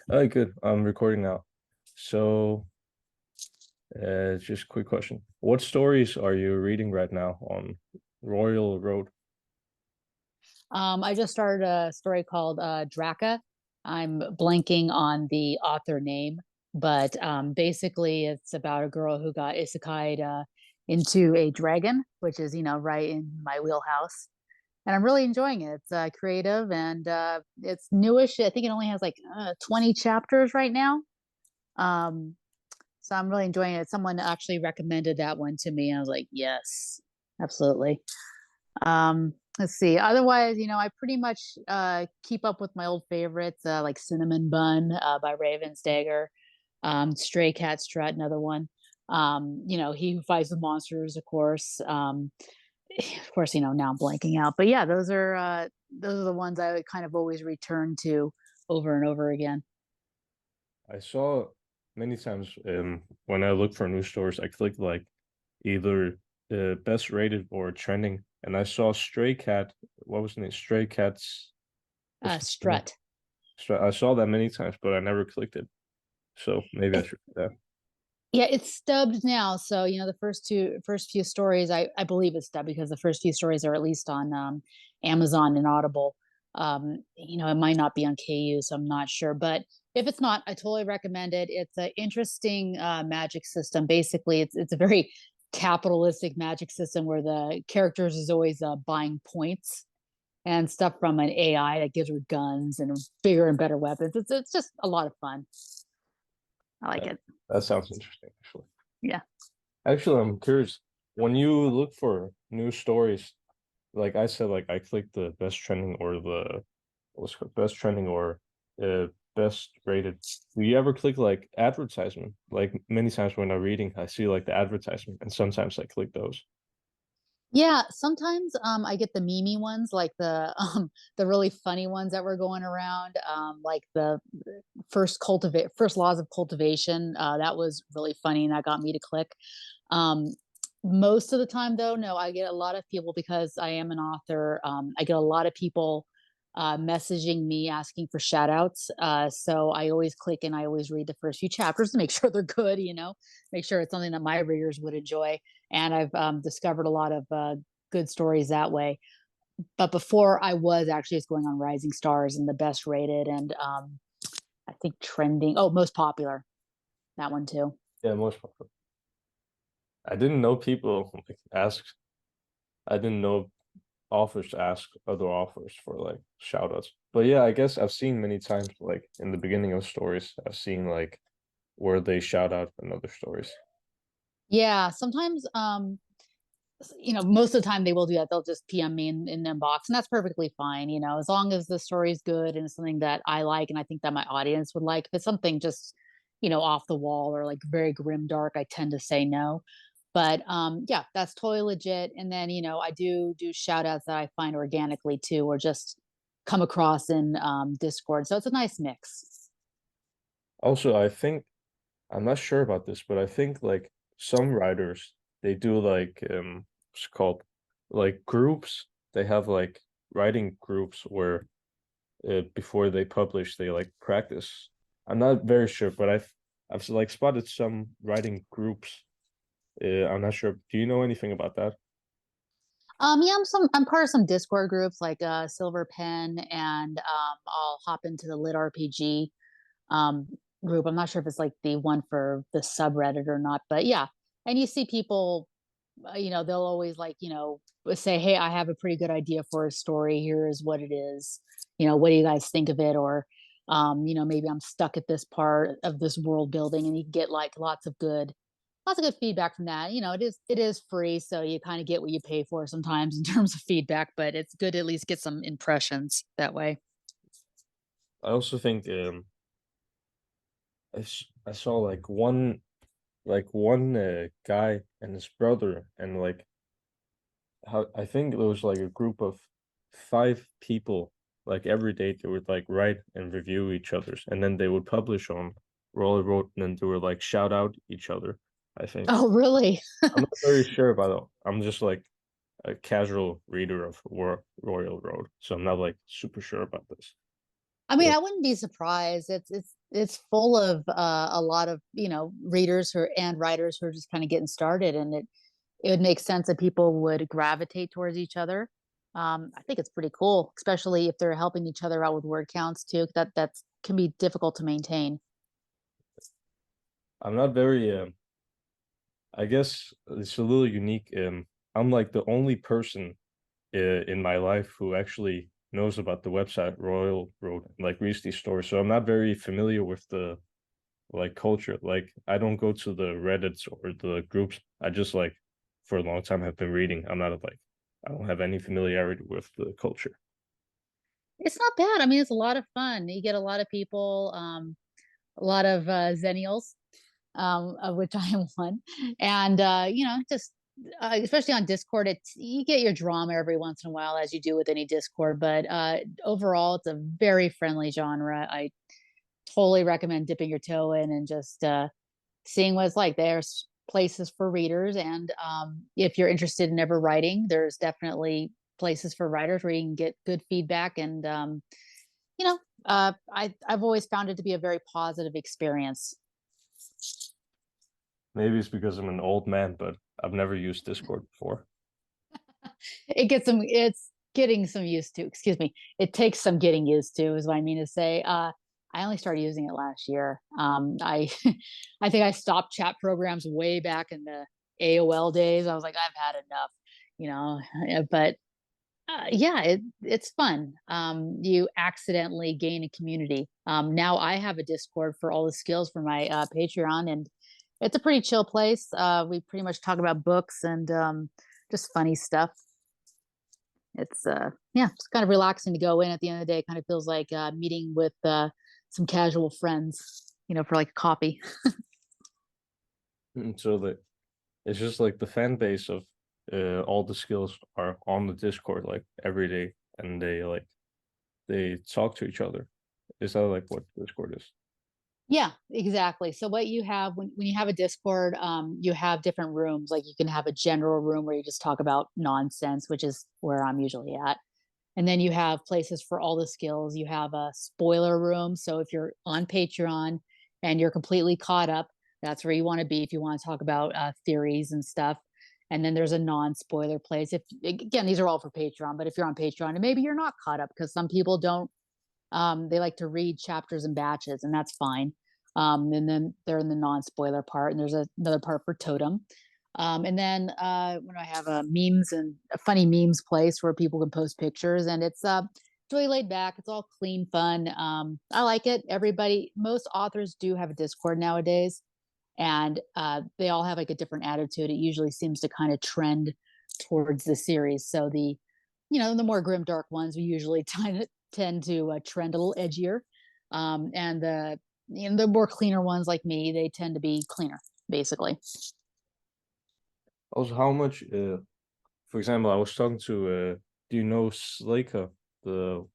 Good. I'm recording now. So, just a quick question. What stories are you reading right now on Royal Road? I just started a story called Draka. I'm blanking on the author name, but basically it's about a girl who got isekai'd into a dragon, which is, right in my wheelhouse. And I'm really enjoying it. It's creative and it's newish. I think it only has like 20 chapters right now. Um, so I'm really enjoying it. Someone actually recommended that one to me. And I was like, yes, absolutely. Let's see. Otherwise, I pretty much keep up with my old favorites, like Cinnamon Bun by Ravensdagger, Stray Cat Strut, another one. He Who Fights with Monsters, of course. Of course, now I'm blanking out. But yeah, those are the ones I would kind of always return to over and over again. I saw many times when I look for news stories, I click like either best rated or trending, and I saw Stray Cat. What was the name? Stray Cats. What's the name? Strut. I saw that many times, but I never clicked it. So maybe I It, should do that. yeah, it's stubbed now. So, the first few stories, I believe it's stubbed because the first few stories are at least on Amazon and Audible. It might not be on KU, so I'm not sure. But if it's not, I totally recommend it. It's an interesting magic system. Basically, it's a very capitalistic magic system where the characters is always buying points and stuff from an AI that gives her guns and bigger and better weapons. It's just a lot of fun. I like That, it. that sounds interesting, actually. Yeah. Actually, I'm curious. When you look for news stories, like I said, like I click the best trending or the what's it called, best trending or best rated. Do you ever click like advertisement? Like many times when I'm reading, I see like the advertisement, and sometimes I click those. Yeah, sometimes I get the meme ones, like the really funny ones that were going around, like the first laws of cultivation. That was really funny, and that got me to click. Um, Most of the time, though, no, I get a lot of people because I am an author. I get a lot of people messaging me asking for shout outs. So I always click and I always read the first few chapters to make sure they're good, make sure it's something that my readers would enjoy. And I've discovered a lot of good stories that way. But before I was actually just going on Rising Stars and the best rated and I think trending. Oh, most popular. That one too. Yeah, most popular. I didn't know people like ask. I didn't know authors ask other authors for like shout outs. But yeah, I guess I've seen many times like in the beginning of stories, I've seen like where they shout out in other stories. Yeah, sometimes most of the time they will do that. They'll just PM me in the inbox, and that's perfectly fine. As long as the story is good and it's something that I like and I think that my audience would like. If it's something just, off the wall or like very grim dark, I tend to say no. But yeah, that's totally legit. And then, I do shout outs that I find organically too, or just come across in Discord. So it's a nice mix. Also, I think I'm not sure about this, but I think like some writers they do like what's it called like groups. They have like writing groups where before they publish they like practice. I'm not very sure, but I've like spotted some writing groups. I'm not sure. Do you know anything about that? Yeah, I'm part of some Discord groups like Silver Pen and I'll hop into the Lit RPG um, group. I'm not sure if it's like the one for the subreddit or not, but yeah. And you see people, they'll always like, say, hey, I have a pretty good idea for a story. Here is what it is. What do you guys think of it? Or, maybe I'm stuck at this part of this world building, and you get like lots of good feedback from that. It is free, so you kind of get what you pay for sometimes in terms of feedback, but it's good to at least get some impressions that way. I also think I saw like one guy and his brother and like how I think it was like a group of five people. Like every day they would like write and review each other's, and then they would publish on Roller Road, and then they would like shout out each other. I think Oh, really? I'm not very sure about it. I'm just like a casual reader of Royal Road, so I'm not like super sure about this. I mean, But I wouldn't be surprised. It's It's full of a lot of readers who and writers who are just kind of getting started, and it would make sense that people would gravitate towards each other. I think it's pretty cool, especially if they're helping each other out with word counts too. That can be difficult to maintain. I'm not very I guess it's a little unique. I'm like the only person in my life who actually knows about the website Royal Road, like reads these stories. So I'm not very familiar with the like culture. Like I don't go to the Reddits or the groups. I just like for a long time have been reading. I'm not like I don't have any familiarity with the culture. It's not bad. I mean, it's a lot of fun. You get a lot of people, a lot of Zennials, of which I am one, and just especially on Discord, it's you get your drama every once in a while, as you do with any Discord. But overall, it's a very friendly genre. I totally recommend dipping your toe in and just seeing what it's like. There's places for readers, and if you're interested in ever writing, there's definitely places for writers where you can get good feedback. And you know, I've always found it to be a very positive experience. Maybe it's because I'm an old man, but I've never used Discord before. It's getting some used to. Excuse me. It takes some getting used to, is what I mean to say. I only started using it last year. I I think I stopped chat programs way back in the AOL days. I was like, I've had enough, you know. But yeah, it's fun. You accidentally gain a community. Now I have a Discord for all the skills for my Patreon, and it's a pretty chill place. We pretty much talk about books and just funny stuff. It's yeah, it's kind of relaxing to go in at the end of the day. It kind of feels like meeting with some casual friends, for like coffee. So that it's just like the fan base of all the skills are on the Discord like every day, and they talk to each other. Is that like what Discord is? Yeah, exactly. So what you have when you have a Discord, you have different rooms. Like you can have a general room where you just talk about nonsense, which is where I'm usually at. And then you have places for all the skills. You have a spoiler room. So if you're on Patreon and you're completely caught up, that's where you want to be if you want to talk about theories and stuff. And then there's a non-spoiler place. If again, these are all for Patreon, but if you're on Patreon and maybe you're not caught up because some people don't, they like to read chapters and batches, and that's fine. And then they're in the non-spoiler part, and there's another part for Totem. And then when I have a memes and a funny memes place where people can post pictures, and it's really laid back. It's all clean, fun. I like it. Most authors do have a Discord nowadays, and they all have like a different attitude. It usually seems to kind of trend towards the series. So the more grim, dark ones, we usually tend to trend a little edgier, and the more cleaner ones like me, they tend to be cleaner, basically. Also, how much? For example, I was talking to. Do you know Slaka? The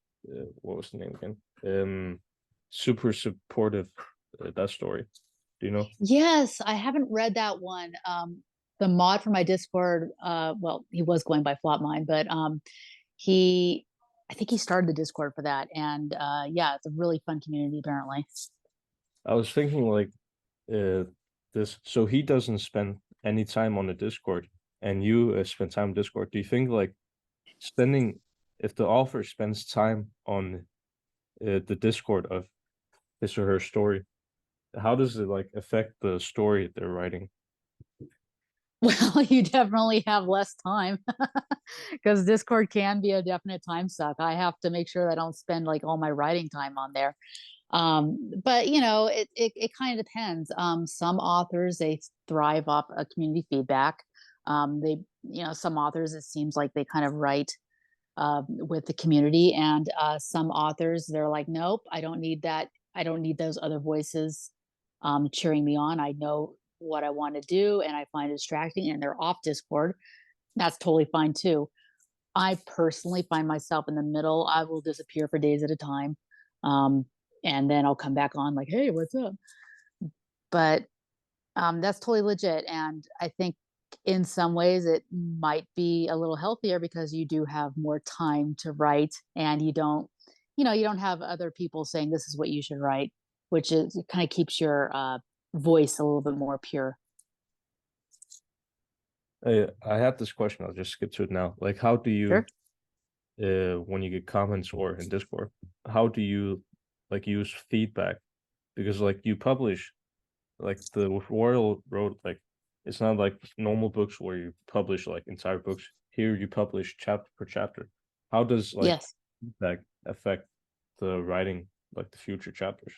what was the name again? Super supportive. That story. Do you know? Yes, I haven't read that one. The mod for my Discord, well, he was going by Flopmine, but he, I think he started the Discord for that, and yeah, it's a really fun community apparently. I was thinking like uh this. So he doesn't spend any time on the Discord, and you spend time on Discord. Do you think like spending if the author spends time on the Discord of his or her story, how does it like affect the story they're writing? Well, you definitely have less time because Discord can be a definite time suck. I have to make sure that I don't spend like all my writing time on there. But it kind of depends. Some authors they thrive off a community feedback. Some authors it seems like they kind of write with the community, and some authors they're like, nope, I don't need that. I don't need those other voices cheering me on. I know what I want to do, and I find it distracting. And they're off Discord. That's totally fine too. I personally find myself in the middle. I will disappear for days at a time. Um, and then I'll come back on like, hey, what's up? But that's totally legit. And I think in some ways it might be a little healthier because you do have more time to write and you don't have other people saying this is what you should write. which is it kind of keeps your voice a little bit more pure. I had this question. I'll just skip to it now. Like, how do you, Sure. when you get comments or in Discord, how do you like use feedback? Because like you publish like the Royal Road, like it's not like normal books where you publish like entire books. Here you publish chapter per chapter. How does like Yes. feedback affect the writing, like the future chapters?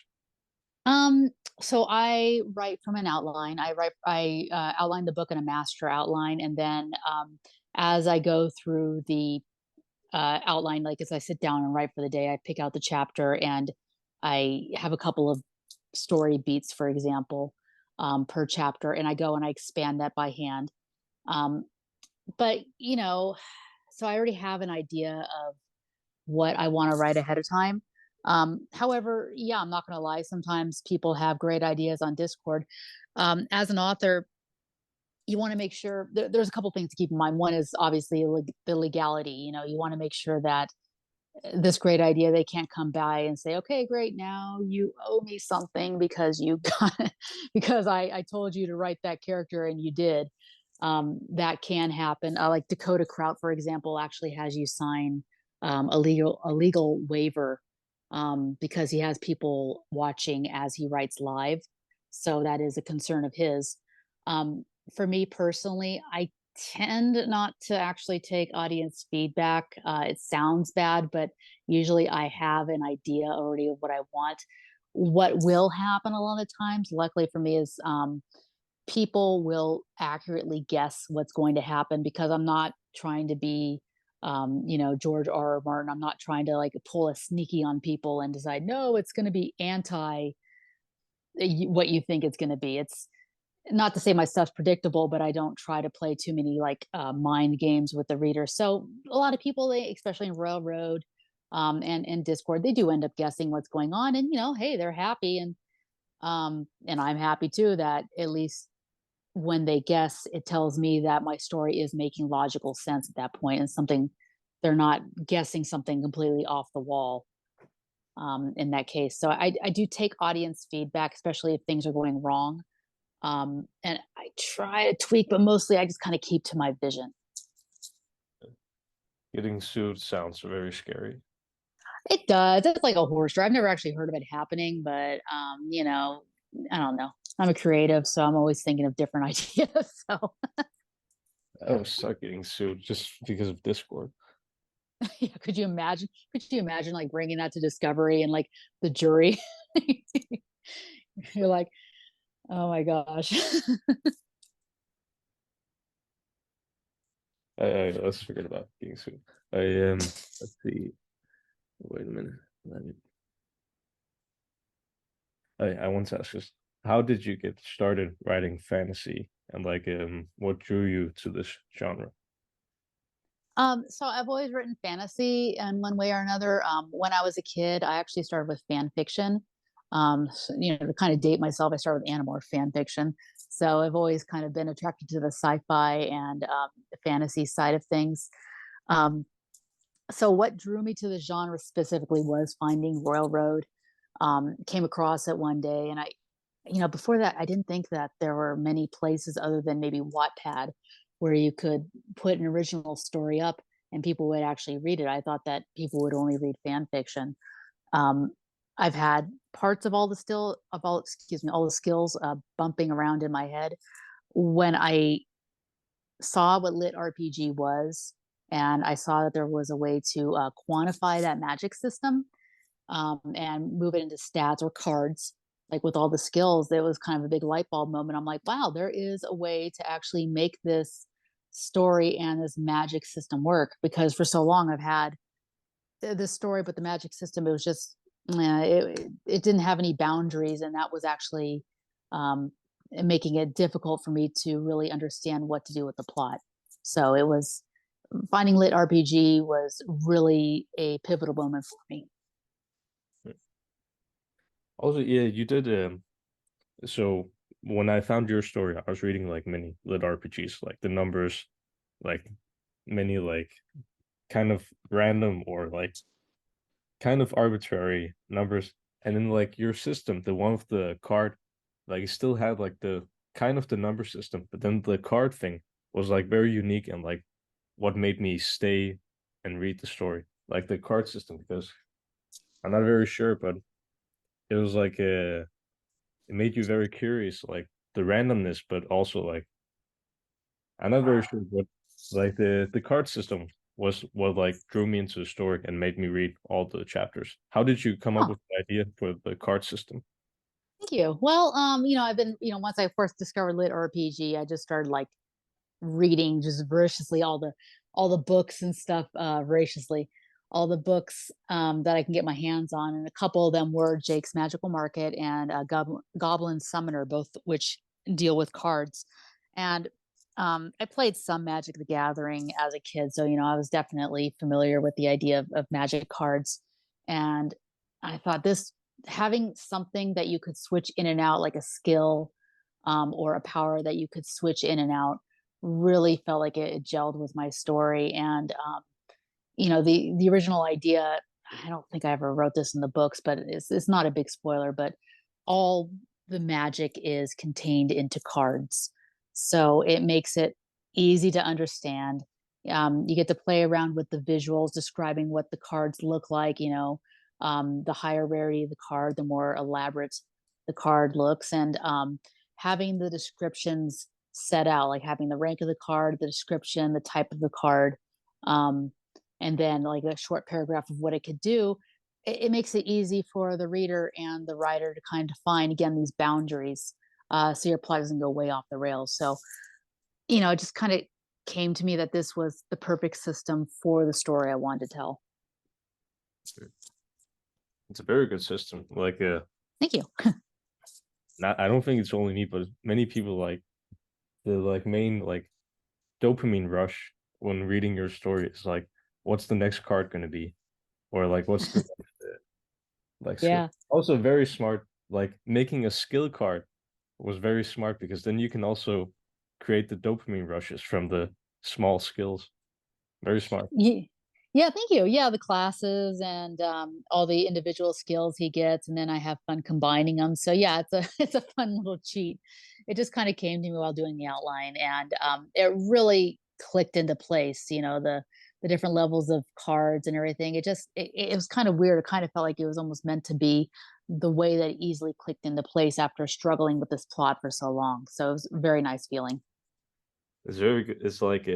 Um, so I write from an outline. I outline the book in a master outline, and then as I go through the outline, like as I sit down and write for the day, I pick out the chapter and I have a couple of story beats, for example, per chapter, and I go and I expand that by hand. Um, but so I already have an idea of what I want to write ahead of time. However, yeah, I'm not going to lie. Sometimes people have great ideas on Discord. As an author, you want to make sure there's a couple things to keep in mind. One is obviously the legality. You want to make sure that this great idea, they can't come by and say, okay, great, now you owe me something because you got because I told you to write that character and you did. That can happen. Like Dakota Kraut, for example, actually has you sign a legal waiver because he has people watching as he writes live. So that is a concern of his. For me personally, I tend not to actually take audience feedback. It sounds bad, but usually I have an idea already of what I want. What will happen a lot of times, luckily for me, is people will accurately guess what's going to happen because I'm not trying to be, George R. R. Martin. I'm not trying to like pull a sneaky on people and decide, no, it's going to be anti what you think it's going to be. It's not to say my stuff's predictable, but I don't try to play too many like mind games with the reader. So a lot of people, they especially in Railroad and Discord, they do end up guessing what's going on, and hey, they're happy, and I'm happy too that at least when they guess, it tells me that my story is making logical sense at that point, and something they're not guessing something completely off the wall in that case. So I do take audience feedback, especially if things are going wrong, and I try to tweak, but mostly I just kind of keep to my vision. Getting sued sounds very scary. It does. It's like a horror story. I've never actually heard of it happening, but I don't know. I'm a creative, so I'm always thinking of different ideas. So I would suck getting sued just because of Discord. yeah, could you imagine? Could you imagine like bringing that to Discovery and like the jury? You're like, oh my gosh. Let's forget about getting sued. Let's see. Wait a minute. Let me. I want to ask this. How did you get started writing fantasy, and like what drew you to this genre? So I've always written fantasy in one way or another. When I was a kid, I actually started with fan fiction. So, to kind of date myself, I started with Animorph fan fiction. So I've always kind of been attracted to the sci-fi and the fantasy side of things. Um, so what drew me to the genre specifically was finding Royal Road. Came across it one day, and before that, I didn't think that there were many places other than maybe Wattpad where you could put an original story up and people would actually read it. I thought that people would only read fan fiction. Um, I've had parts of all the skills bumping around in my head when I saw what lit RPG was, and I saw that there was a way to quantify that magic system and move it into stats or cards. Like with all the skills, there was kind of a big light bulb moment. I'm like, wow, there is a way to actually make this story and this magic system work. Because for so long, I've had this story, but the magic system, it was just, it didn't have any boundaries. And that was actually making it difficult for me to really understand what to do with the plot. So it was finding lit RPG was really a pivotal moment for me. Also, yeah, you did. So when I found your story, I was reading like many lit RPGs, like the numbers, like many like kind of random or like kind of arbitrary numbers and then like your system, the one with the card, like it still had like the kind of the number system, but then the card thing was like very unique and like what made me stay and read the story. Like the card system, because I'm not very sure, but it was like it made you very curious, like the randomness, but also like I'm not very sure, but like the card system was what like drew me into the story and made me read all the chapters. How did you come up Oh, with the idea for the card system? thank you. Well, I've been, once I first discovered lit RPG, I just started like reading just voraciously all the books and stuff, voraciously, all the books that I can get my hands on, and a couple of them were Jake's Magical Market and Goblin Summoner, both which deal with cards. And I played some Magic the Gathering as a kid, so I was definitely familiar with the idea of Magic cards. And I thought this having something that you could switch in and out, like a skill or a power that you could switch in and out, really felt like it gelled with my story. And the original idea, I don't think I ever wrote this in the books, but it's not a big spoiler, but all the magic is contained into cards, so it makes it easy to understand. You get to play around with the visuals describing what the cards look like. The higher rarity of the card, the more elaborate the card looks. And having the descriptions set out, like having the rank of the card, the description, the type of the card, um, and then like a short paragraph of what it could do, it makes it easy for the reader and the writer to kind of find again these boundaries, so your plot doesn't go way off the rails. So it just kind of came to me that this was the perfect system for the story I wanted to tell. It's a very good system. Like Thank you. not I don't think it's only me, but many people like the like main like dopamine rush when reading your story is like, what's the next card gonna be? Or like what's the like skill? Yeah. Also very smart, like making a skill card was very smart because then you can also create the dopamine rushes from the small skills. Very smart. Ye Yeah, thank you. Yeah, the classes and, all the individual skills he gets, and then I have fun combining them. So, yeah, it's a it's a fun little cheat. It just kinda came to me while doing the outline, and, it really clicked into place, the different levels of cards and everything. It was kinda weird. It kinda felt like it was almost meant to be the way that it easily clicked into place after struggling with this plot for so long. So, it was a very nice feeling. It's very good. It's like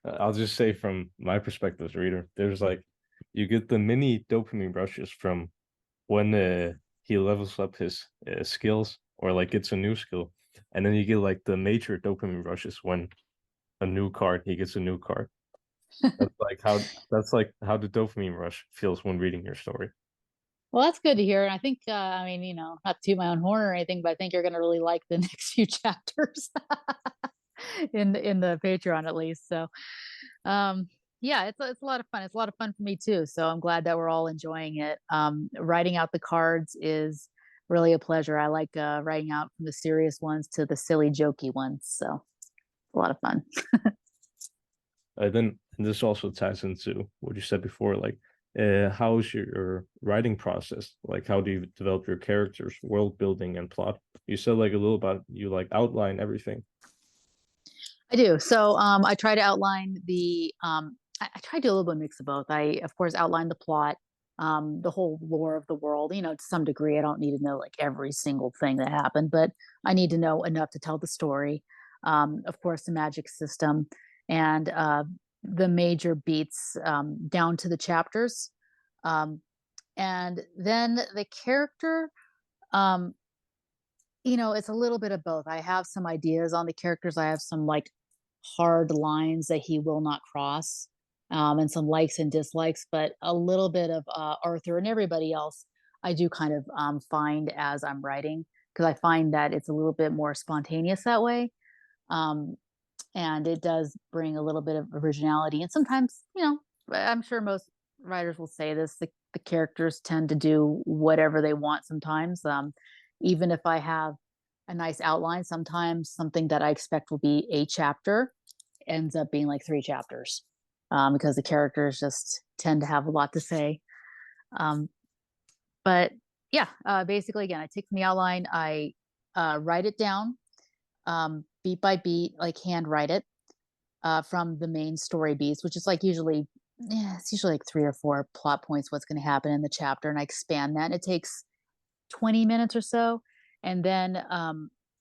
I'll just say from my perspective as a reader, there's like you get the mini dopamine rushes from when he levels up his skills or like gets a new skill, and then you get like the major dopamine rushes when a new card he gets a new card. That's like how the dopamine rush feels when reading your story. Well, that's good to hear. And I think, I mean, not to toot my own horn or anything, but I think you're going to really like the next few chapters in the Patreon, at least. So, um, yeah, it's a lot of fun. It's a lot of fun for me too. So I'm glad that we're all enjoying it. Writing out the cards is really a pleasure. I like writing out from the serious ones to the silly, jokey ones. So a lot of fun. Then and this also ties into what you said before, like how's your writing process? Like how do you develop your characters, world building and plot? You said like a little about you like outline everything. I do. So I try to outline I try to do a little bit of mix of both. I, of course, outline the plot, the whole lore of the world. To some degree, I don't need to know like every single thing that happened, but I need to know enough to tell the story. Of course, the magic system and the major beats, down to the chapters. Um, and then the character. Um, it's a little bit of both. I have some ideas on the characters. I have some like hard lines that he will not cross, and some likes and dislikes, but a little bit of Arthur and everybody else I do kind of find as I'm writing, because I find that it's a little bit more spontaneous that way. Um, and it does bring a little bit of originality. And sometimes, I'm sure most writers will say this, the characters tend to do whatever they want sometimes. Even if I have a nice outline, sometimes something that I expect will be a chapter ends up being like three chapters, because the characters just tend to have a lot to say. Um, but Yeah, basically, again, I take from the outline, I write it down, beat by beat, like handwrite it from the main story beats, which is like usually, yeah, it's usually like three or four plot points, what's going to happen in the chapter, and I expand that. And it takes 20 minutes or so. And then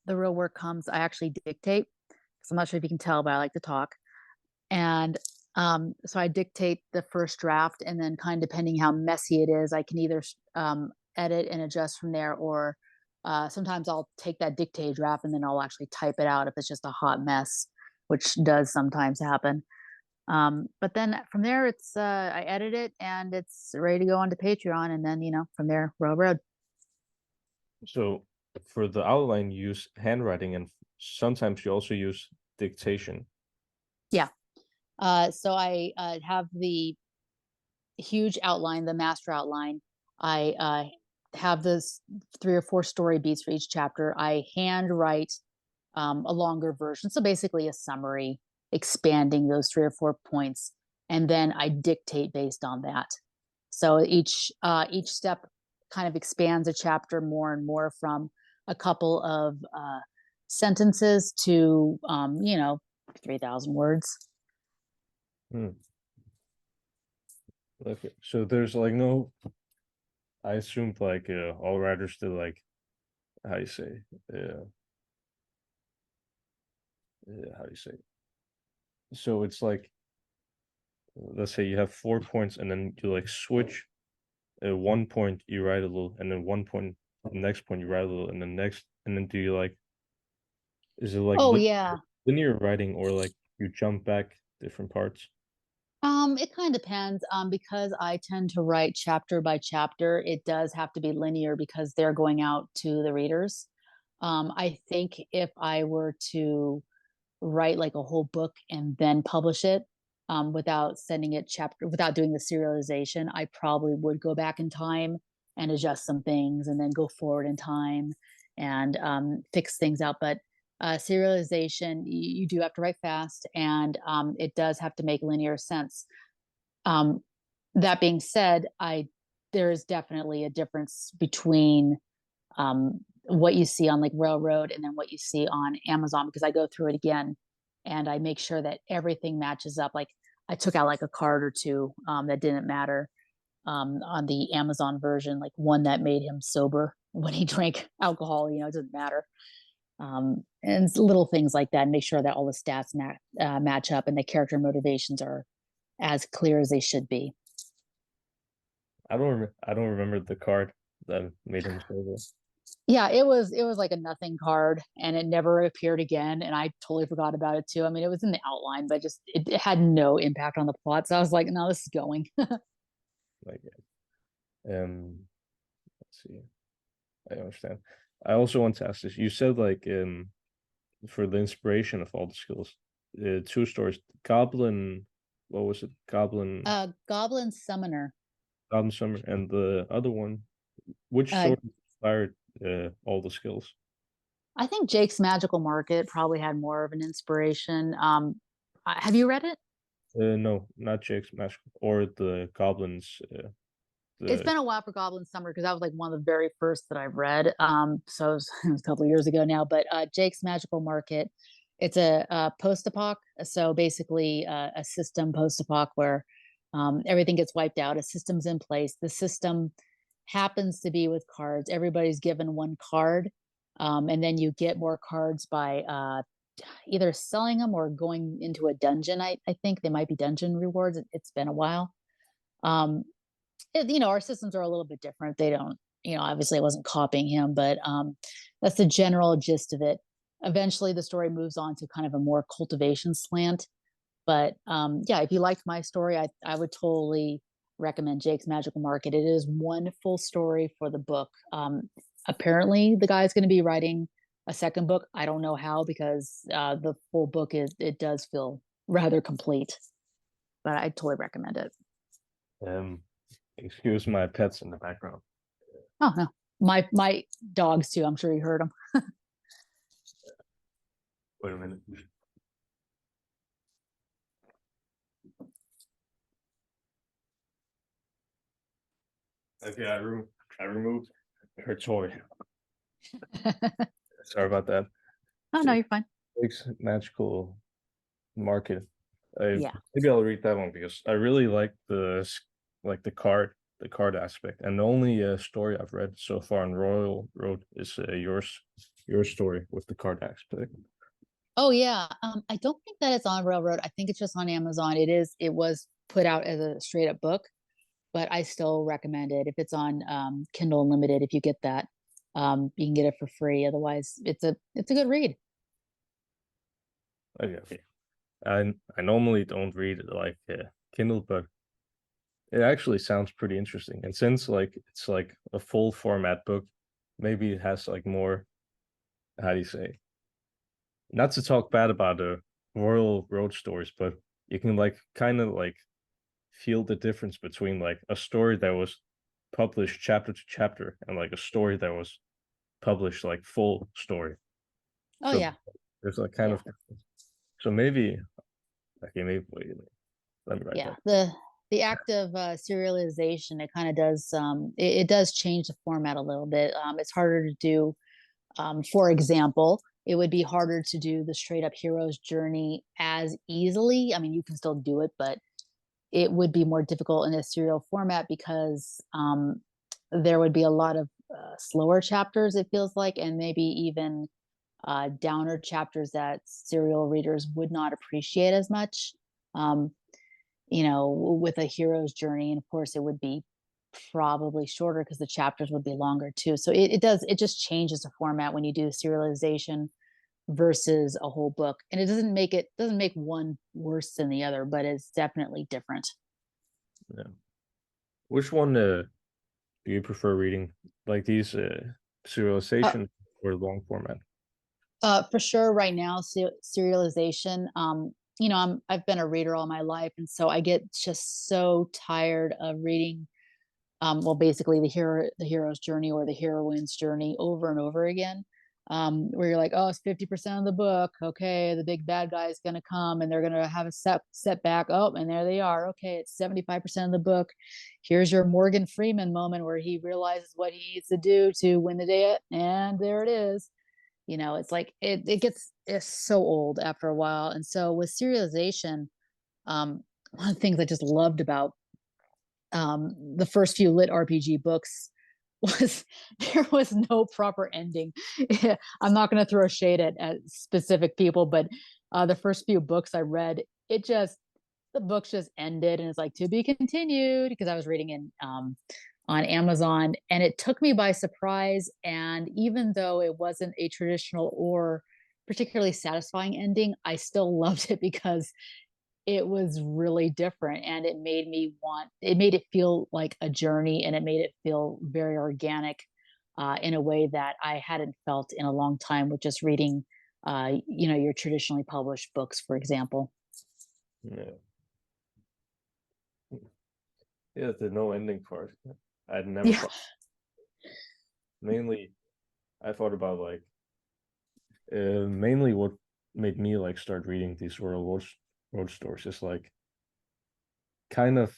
the real work comes, I actually dictate, because I'm not sure if you can tell, but I like to talk. And so I dictate the first draft, and then kind of depending how messy it is, I can either edit and adjust from there, or sometimes I'll take that dictated draft and then I'll actually type it out if it's just a hot mess, which does sometimes happen. But then from there, it's I edit it and it's ready to go onto Patreon, and then from there, railroad. So for the outline, you use handwriting, and sometimes you also use dictation. Yeah. So I have the huge outline, the master outline. I have this three or four story beats for each chapter. I hand write a longer version, so basically a summary, expanding those three or four points, and then I dictate based on that. So each step kind of expands a chapter more and more, from a couple of sentences to 3,000 words. Hmm. Okay, so there's like no. I assumed like all writers do like how you say how do you say? So it's like let's say you have 4 points, and then you like switch. 1 point you write a little, and then 1 point, the next point you write a little, and then next, and then do you like? Is it like Oh yeah. linear writing, or like you jump back different parts? It kind of depends. Because I tend to write chapter by chapter, it does have to be linear because they're going out to the readers. I think if I were to write like a whole book and then publish it, without sending it chapter, without doing the serialization, I probably would go back in time and adjust some things, and then go forward in time and fix things out. But serialization, you do have to write fast, and it does have to make linear sense. um, that being said, I there is definitely a difference between what you see on like Railroad and then what you see on Amazon, because I go through it again and I make sure that everything matches up. Like I took out like a card or two that didn't matter on the Amazon version, like one that made him sober when he drank alcohol. It doesn't matter. And little things like that. Make sure that all the stats match up and the character motivations are as clear as they should be. I don't remember the card that made him sober. Yeah, it was like a nothing card, and it never appeared again, and I totally forgot about it too. I mean, it was in the outline, but just it had no impact on the plot. So I was like, no, this is going. Like let's see. I understand. I also want to ask this. You said like for the inspiration of all the skills, two stories, Goblin. What was it? Goblin Summoner. Goblin Summer, and the other one. Which Uh, story inspired all the skills? I think Jake's Magical Market probably had more of an inspiration. Have you read it? No, not Jake's Magic or the Goblins. It's The been a while for Goblin Summer because that was like one of the very first that I've read. So it was a couple of years ago now. But Jake's Magical Market, it's a post-apoc. So basically, a system post-apoc where everything gets wiped out. A system's in place. The system happens to be with cards. Everybody's given one card, and then you get more cards by either selling them or going into a dungeon. I think they might be dungeon rewards. It's been a while. Um, our systems are a little bit different. They don't, obviously I wasn't copying him, but that's the general gist of it. Eventually the story moves on to kind of a more cultivation slant. But yeah, if you liked my story, I would totally recommend Jake's Magical Market. It is one full story for the book. Apparently the guy's going to be writing a second book. I don't know how, because the full book it does feel rather complete, but I totally recommend it. um, excuse my pets in the background. Oh no, my dogs too. I'm sure you heard them. Wait a minute. Okay, I removed. her toy. Sorry about that. Oh, no, So you're fine. Drake's Magical Market. I Yeah. maybe I'll read that one because I really like like the card aspect. And the only story I've read so far on Royal Road is your story with the card aspect. Oh yeah. I don't think that it's on Railroad. I think it's just on Amazon. It was put out as a straight up book, but I still recommend it if it's on Kindle Unlimited. If you get that, you can get it for free. Otherwise, it's a good read. Oh, yeah. I normally don't read like Kindle, but it actually sounds pretty interesting. And since like it's like a full format book, maybe it has like more, how do you say, not to talk bad about the Royal Road stories, but you can like kind of like feel the difference between like a story that was published chapter to chapter and like a story that was published like full story. Oh So yeah, there's like kind yeah, of so maybe okay, maybe wait, let me write yeah. that. The act of serialization, it kind of does it does change the format a little bit. It's harder to do. For example, it would be harder to do the straight up hero's journey as easily. I mean, you can still do it, but it would be more difficult in a serial format because there would be a lot of slower chapters, it feels like, and maybe even downer chapters that serial readers would not appreciate as much. Um, with a hero's journey, and of course, it would be probably shorter because the chapters would be longer too. So it just changes the format when you do serialization versus a whole book, and it doesn't make one worse than the other, but it's definitely different. Yeah. Which one do you prefer reading? Like these Uh, serialization or long format? for sure, right now, serialization. I've been a reader all my life, and so I get just so tired of reading. Well, basically, the hero's journey or the heroine's journey over and over again. Where you're like, oh, it's 50% of the book. Okay, the big bad guy is going to come, and they're going to have a setback. Oh, and there they are. Okay, it's 75% of the book. Here's your Morgan Freeman moment where he realizes what he needs to do to win the day, and there it is. It's like it gets it's so old after a while. And so with serialization, one of the things I just loved about the first few lit RPG books was there was no proper ending. I'm not going to throw shade at specific people, but the first few books I read, the books just ended and it's like to be continued because I was reading in on Amazon, and it took me by surprise. And even though it wasn't a traditional or particularly satisfying ending, I still loved it because it was really different, and it made it feel like a journey, and it made it feel very organic in a way that I hadn't felt in a long time with just reading your traditionally published books, for example. Yeah. Yeah, the no ending part. I'd never Yeah. thought. Mainly, I thought about like mainly what made me like start reading these road stories is like kind of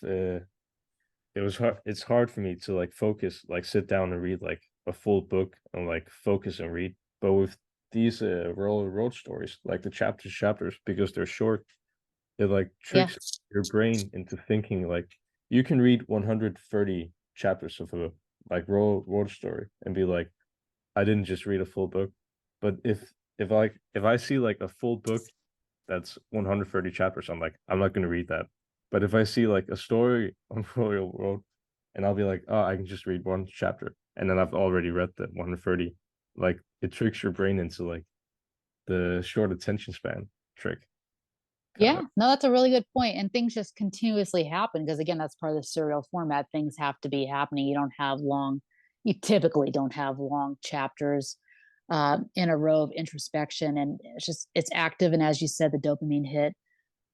it's hard for me to like focus, like sit down and read like a full book and like focus and read. But with these road stories, like the chapters, because they're short, it like Yeah. tricks your brain into thinking like you can read 130 chapters of a like road story and be like, I didn't just read a full book. But if I see like a full book that's 130 chapters, I'm like, I'm not gonna read that. But if I see like a story on Royal Road, and I'll be like, oh, I can just read one chapter, and then I've already read the 130. Like it tricks your brain into like the short attention span trick, kind Yeah, of. no, that's a really good point. And things just continuously happen because, again, that's part of the serial format. Things have to be happening. You typically don't have long chapters in a row of introspection. And it's active. And as you said, the dopamine hit.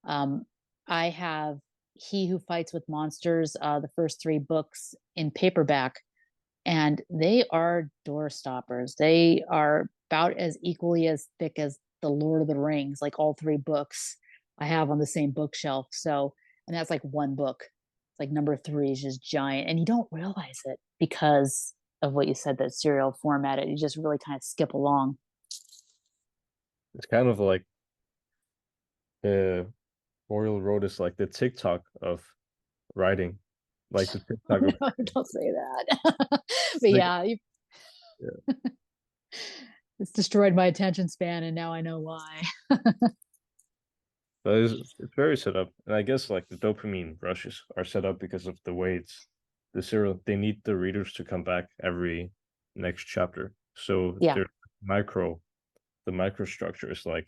Um, I have He Who Fights with Monsters, the first three books in paperback, and they are door stoppers. They are about as equally as thick as the Lord of the Rings, like all three books I have on the same bookshelf. So, and that's like one book. It's like number three is just giant, and you don't realize it because of what you said, that serial format. You just really kind of skip along. It's kind of like uh Royal Road is like the TikTok of writing, like the Oh, TikTok of no, don't say that. But like yeah, yeah. it's destroyed my attention span, and now I know why. But it's very set up, and I guess like the dopamine rushes are set up because of the way it's the serial. They need the readers to come back every next chapter, so Yeah. they're micro. The microstructure is like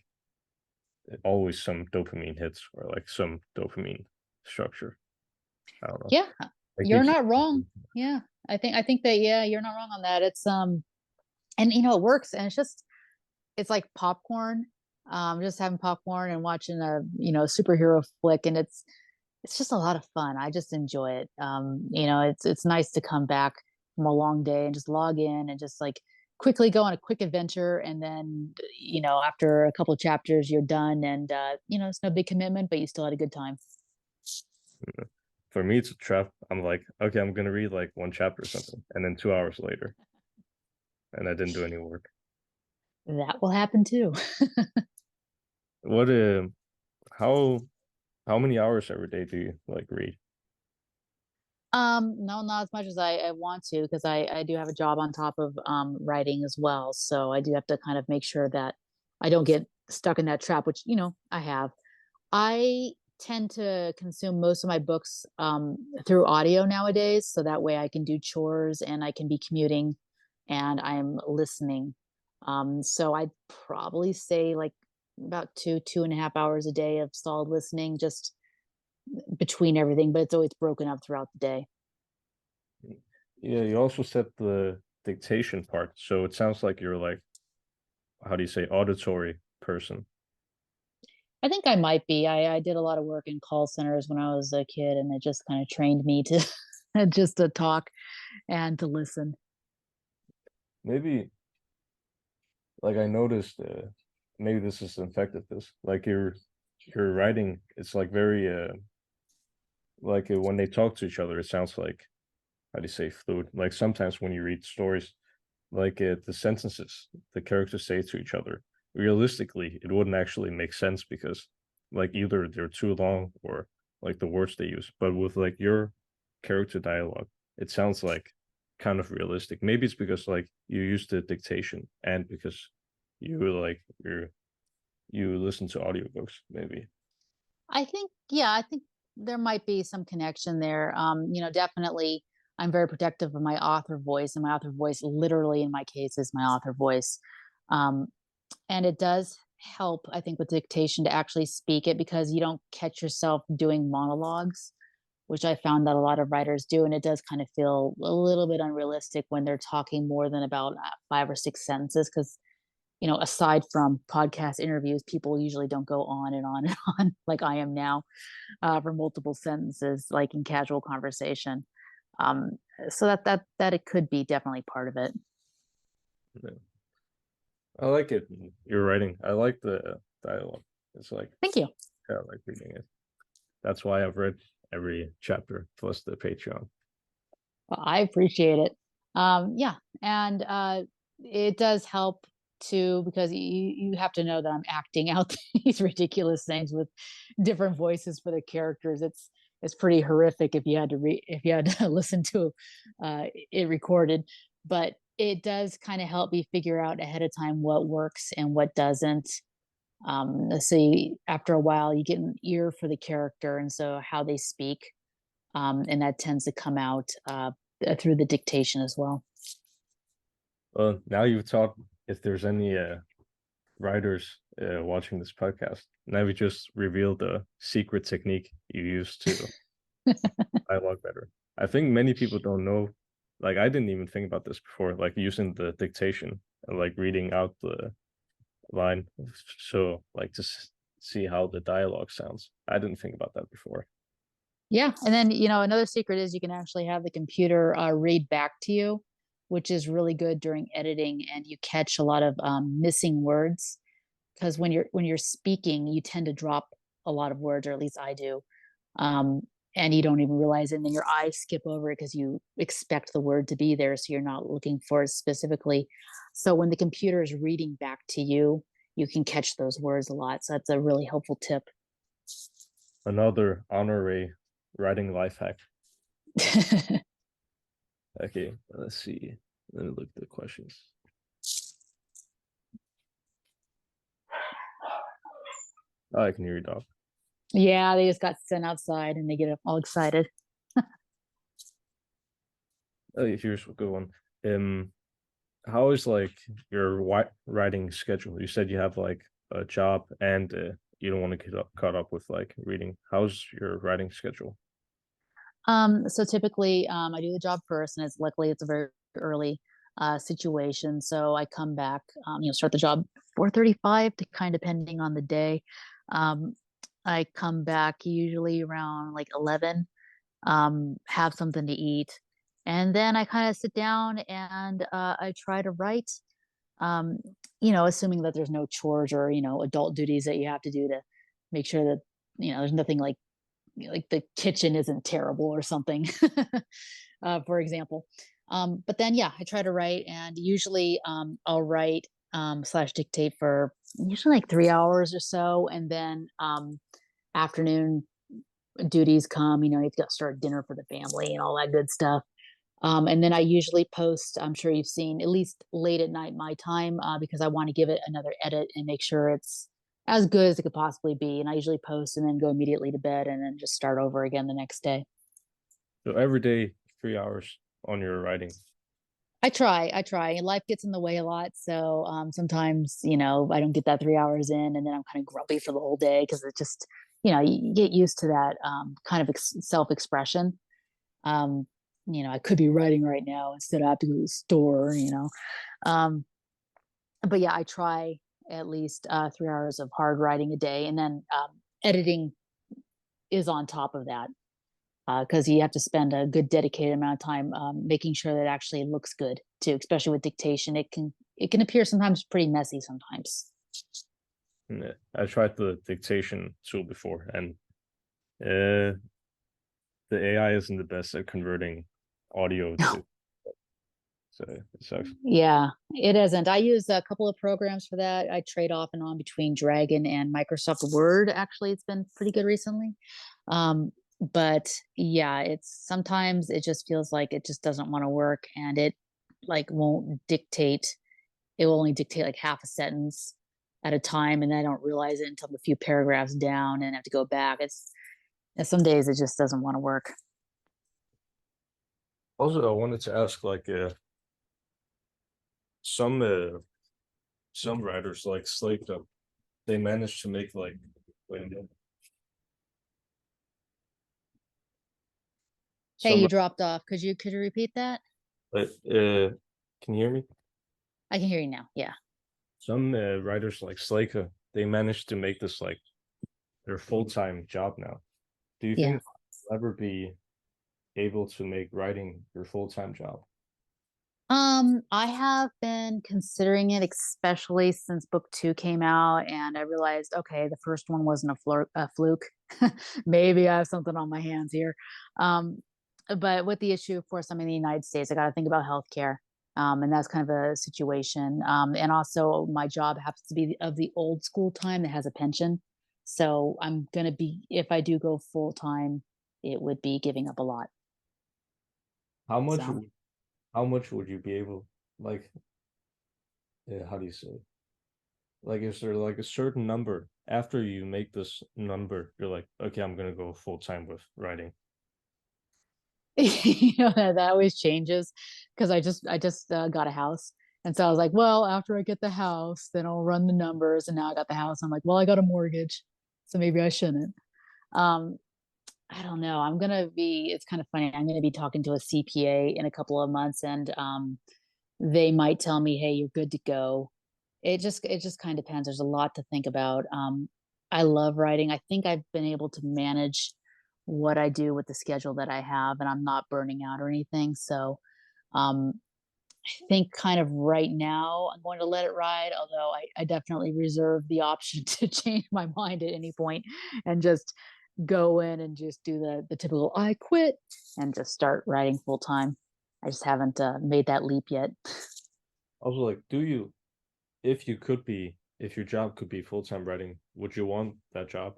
always some dopamine hits or like some dopamine structure. I don't know. Yeah, Like they you're keep. not wrong. Yeah. I think that, yeah, you're not wrong on that. It's and it works, and it's like popcorn. Just having popcorn and watching a, superhero flick, and it's just a lot of fun. I just enjoy it. It's nice to come back from a long day and just log in and just like quickly go on a quick adventure, and then after a couple of chapters you're done, and it's no big commitment, but you still had a good time. For me, it's a trap. I'm like, okay, I'm gonna read like one chapter or something, and then 2 hours later, and I didn't do any work. That will happen too. What how how many hours every day do you like read? No, not as much as I want to, because I do have a job on top of writing as well. So I do have to kind of make sure that I don't get stuck in that trap, which, I have. I tend to consume most of my books through audio nowadays. So that way I can do chores and I can be commuting and I'm listening. So I'd probably say like about 2.5 hours a day of solid listening, just between everything, but it's always broken up throughout the day. Yeah, you also said the dictation part, so it sounds like you're like, how do you say, auditory person. I think I might be. I did a lot of work in call centers when I was a kid, and it just kind of trained me to just to talk and to listen. Maybe like I noticed, maybe this is infected this. Like your writing, it's like very like when they talk to each other, it sounds like, how do you say, fluid. Like sometimes when you read stories, like the sentences the characters say to each other, realistically, it wouldn't actually make sense because like either they're too long or like the words they use. But with like your character dialogue, it sounds like kind of realistic. Maybe it's because like you use the dictation and because you listen to audiobooks, maybe. Yeah, I think there might be some connection there. Definitely, I'm very protective of my author voice, and my author voice, literally in my case, is my author voice. Um, and it does help, I think, with dictation to actually speak it, because you don't catch yourself doing monologues, which I found that a lot of writers do. And it does kind of feel a little bit unrealistic when they're talking more than about 5 or 6 sentences. Because, aside from podcast interviews, people usually don't go on and on and on like I am now, for multiple sentences, like in casual conversation. Um, so that it could be definitely part of it. Yeah. I like it. You're writing. I like the dialogue. It's like, Thank you. yeah, I like reading it. That's why I've read every chapter plus the Patreon. Well, I appreciate it. Yeah, and it does help too, because you have to know that I'm acting out these ridiculous things with different voices for the characters. It's pretty horrific if you had to listen to it recorded, but it does kind of help me figure out ahead of time what works and what doesn't. So after a while, you get an ear for the character, and so how they speak, and that tends to come out through the dictation as well. Well, now you've taught if there's any writers watching this podcast. Now we just revealed the secret technique you use to dialogue better. I think many people don't know. Like I didn't even think about this before, like using the dictation and like reading out the line. So like to see how the dialogue sounds. I didn't think about that before. Yeah, and then another secret is you can actually have the computer read back to you, which is really good during editing, and you catch a lot of missing words, because when you're speaking, you tend to drop a lot of words, or at least I do. Um, and you don't even realize it, and then your eyes skip over it because you expect the word to be there, so you're not looking for it specifically. So when the computer is reading back to you, you can catch those words a lot. So that's a really helpful tip. Another honorary writing life hack. Okay, let's see. Let me look at the questions. Oh, I can hear you, dog. Yeah, they just got sent outside and they get all excited. Oh, here's a good one. Um, how is like your writing schedule? You said you have like a job and you don't want to get caught up with like reading. How's your writing schedule? So typically, I do the job first, and it's luckily it's a very early situation. So I come back, start the job 4:35 to kind of depending on the day. Um, I come back usually around like 11, have something to eat, and then I kind of sit down and I try to write. Um, assuming that there's no chores or adult duties that you have to do to make sure that there's nothing like the kitchen isn't terrible or something, for example. But then, yeah, I try to write, and usually I'll write slash dictate for usually like 3 hours or so, and then afternoon duties come. You have got to start dinner for the family and all that good stuff. And then I usually post. I'm sure you've seen at least late at night my time because I want to give it another edit and make sure it's as good as it could possibly be. And I usually post and then go immediately to bed and then just start over again the next day. So every day, 3 hours on your writing. I try. And life gets in the way a lot. So sometimes, I don't get that 3 hours in and then I'm kind of grumpy for the whole day because it just, you get used to that kind of self expression. Um, I could be writing right now instead of have to go to the store. Um, but yeah, I try at least 3 hours of hard writing a day. And then editing is on top of that because you have to spend a good dedicated amount of time making sure that it actually looks good too, especially with dictation. It can appear sometimes pretty messy sometimes. Yeah, I tried the dictation tool before, and uh, the AI isn't the best at converting audio to, so it sucks. Yeah, it isn't. I use a couple of programs for that. I trade off and on between Dragon and Microsoft Word. Actually, it's been pretty good recently. But yeah, it's sometimes it just feels like it just doesn't want to work and it like won't dictate. It will only dictate like half a sentence at a time, and I don't realize it until a few paragraphs down and I have to go back. And some days it just doesn't want to work. Also, I wanted to ask, like, some some writers like Slate Up, they managed to make like wait a minute. Hey, Some you dropped off. Could you repeat that? can you hear me? I can hear you now. Yeah. Some writers like Slate, they managed to make this like their full-time job now. Do you Yeah. think you'll ever be able to make writing your full-time job? I have been considering it, especially since book two came out, and I realized, okay, the first one wasn't a fluke. Maybe I have something on my hands here. Um, but with the issue, of course, I'm in the United States. I got to think about healthcare, and that's kind of a situation. And also, my job happens to be of the old school time that has a pension. So I'm gonna be, if I do go full time, it would be giving up a lot. How much So. how much would you be able like how do you say? Like, is there like a certain number after you make this number, you're like, okay, I'm gonna go full time with writing. That always changes because I just got a house, and so I was like, well, after I get the house, then I'll run the numbers. And now I got the house. I'm like, well, I got a mortgage, so maybe I shouldn't. Um, I don't know. I'm gonna be. It's kind of funny. I'm gonna be talking to a CPA in a couple of months, and they might tell me, hey, you're good to go. It just kind of depends. There's a lot to think about. I love writing. I think I've been able to manage what I do with the schedule that I have, and I'm not burning out or anything. So um, I think kind of right now I'm going to let it ride, although I definitely reserve the option to change my mind at any point and just go in and just do the typical I quit and just start writing full time. I just haven't made that leap yet. Also, like, if your job could be full-time writing, would you want that job?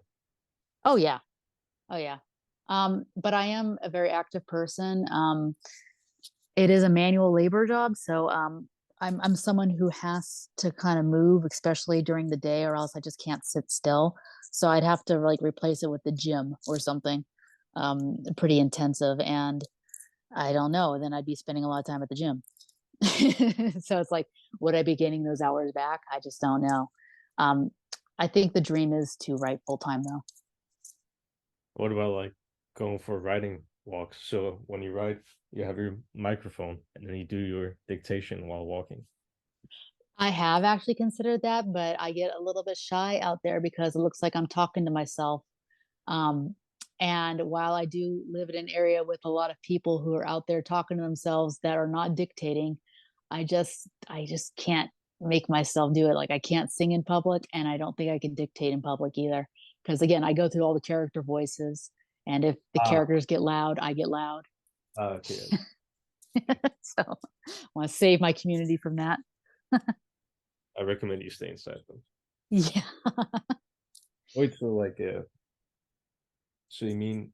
Oh yeah, oh yeah. But I am a very active person. It is a manual labor job, so I'm someone who has to kind of move, especially during the day, or else I just can't sit still. So I'd have to like replace it with the gym or something, pretty intensive. And I don't know, then I'd be spending a lot of time at the gym. So it's like, would I be gaining those hours back? I just don't know. Um, I think the dream is to write full time though. What about like going for writing walks? So when you write, you have your microphone and then you do your dictation while walking. I have actually considered that, but I get a little bit shy out there because it looks like I'm talking to myself. Um, and while I do live in an area with a lot of people who are out there talking to themselves that are not dictating, I just can't make myself do it. Like I can't sing in public, and I don't think I can dictate in public either. Because again, I go through all the character voices, and if the Ah, characters get loud, I get loud. okay. So I want to save my community from that. I recommend you stay inside them. Yeah. Wait, so like, so you mean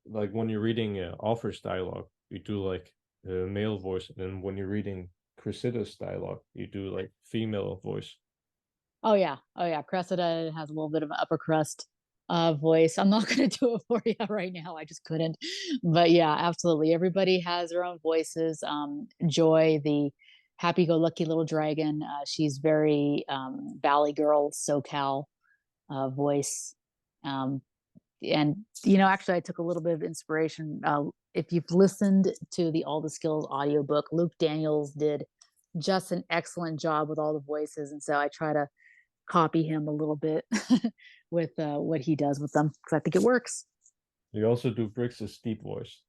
like when you're reading author's dialogue, you do like male voice, and then when you're reading Cressida's dialogue, you do like female voice. Oh yeah. Oh yeah. Cressida has a little bit of an upper crust voice. I'm not gonna do it for you right now. I just couldn't. But yeah, absolutely. Everybody has their own voices. Joy, the happy-go-lucky little dragon, she's very Valley Girl, SoCal voice. Um, and actually, I took a little bit of inspiration. If you've listened to the All the Skills audiobook, Luke Daniels did just an excellent job with all the voices, and so I try to copy him a little bit with what he does with them because I think it works. You also do Brix's deep voice.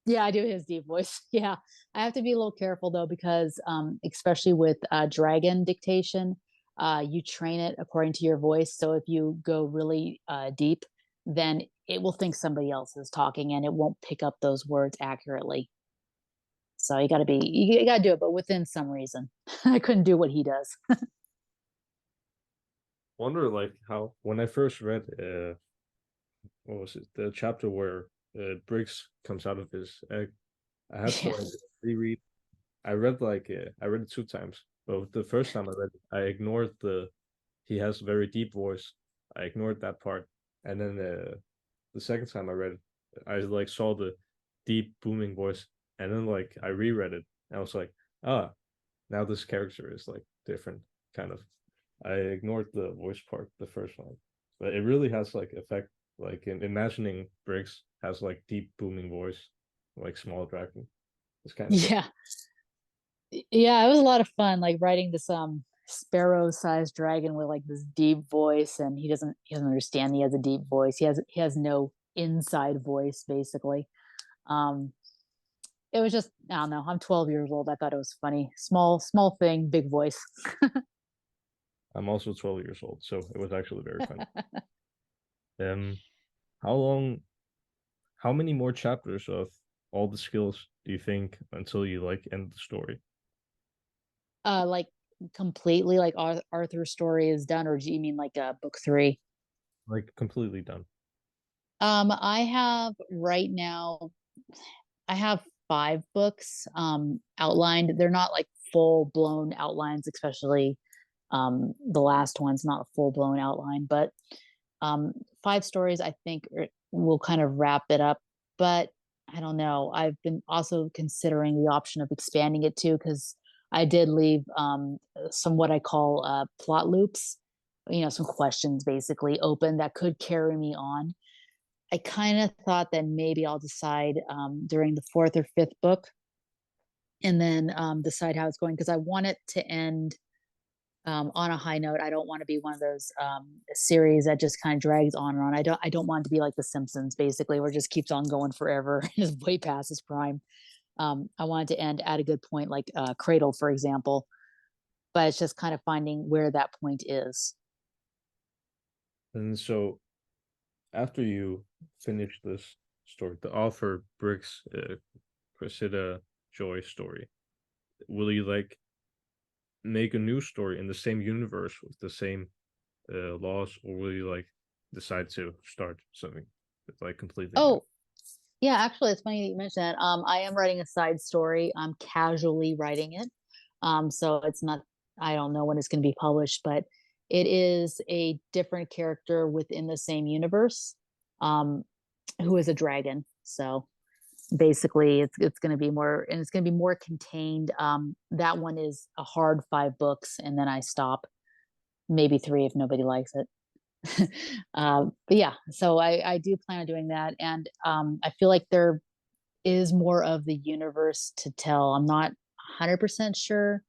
Yeah, I do his deep voice. Yeah, I have to be a little careful though because especially with dragon dictation, you train it according to your voice. So if you go really deep, then it will think somebody else is talking and it won't pick up those words accurately. So you got to do it, but within some reason. I couldn't do what he does. Wonder like how when I first read what was it, the chapter where Briggs comes out of his egg, I had to Yeah. like reread. I read it two times, but the first time I read it, I ignored the he has a very deep voice. I ignored that part, and then the second time I read it, I like saw the deep booming voice, and then like I reread it, and I was like, ah, now this character is like different, kind of. I ignored the voice part the first one, but it really has like effect. Like in imagining Briggs has like deep booming voice, like small dragon. It's kind of good. Yeah. Yeah, it was a lot of fun, like writing this sparrow-sized dragon with like this deep voice, and he doesn't understand he has a deep voice. He has no inside voice, basically. Um, it was just I don't know. I'm 12 years old. I thought it was funny. Small thing, big voice. I'm also 12 years old, so it was actually very fun. Um, how long, how many more chapters of all the skills do you think until you like end the story? Like completely like Arthur's story is done, or do you mean like book three? Like completely done. I have right now. I have five books outlined. They're not like full blown outlines, especially the last one's not a full blown outline, but um, five stories I think will kind of wrap it up. But I don't know. I've been also considering the option of expanding it too because I did leave some what I call plot loops, some questions basically open that could carry me on. I kind of thought that maybe I'll decide during the fourth or fifth book and then decide how it's going because I want it to end on a high note. I don't want to be one of those series that just kind of drags on and on. I don't want it to be like The Simpsons, basically, where it just keeps on going forever and is way past its prime. I want it to end at a good point, like Cradle, for example. But it's just kind of finding where that point is. And so after you finish this story, the author bricks Cressida Joy story, will you like make a new story in the same universe with the same laws, or will you like decide to start something that's like completely new? Oh, yeah, actually, it's funny that you mentioned that. I am writing a side story. I'm casually writing it. So it's not, I don't know when it's going to be published, but it is a different character within the same universe, um, who is a dragon. So basically it's going to be more, and it's going to be more contained. That one is a hard 5 books, and then I stop, maybe 3 if nobody likes it. But yeah, so I do plan on doing that, and I feel like there is more of the universe to tell. I'm not 100% sure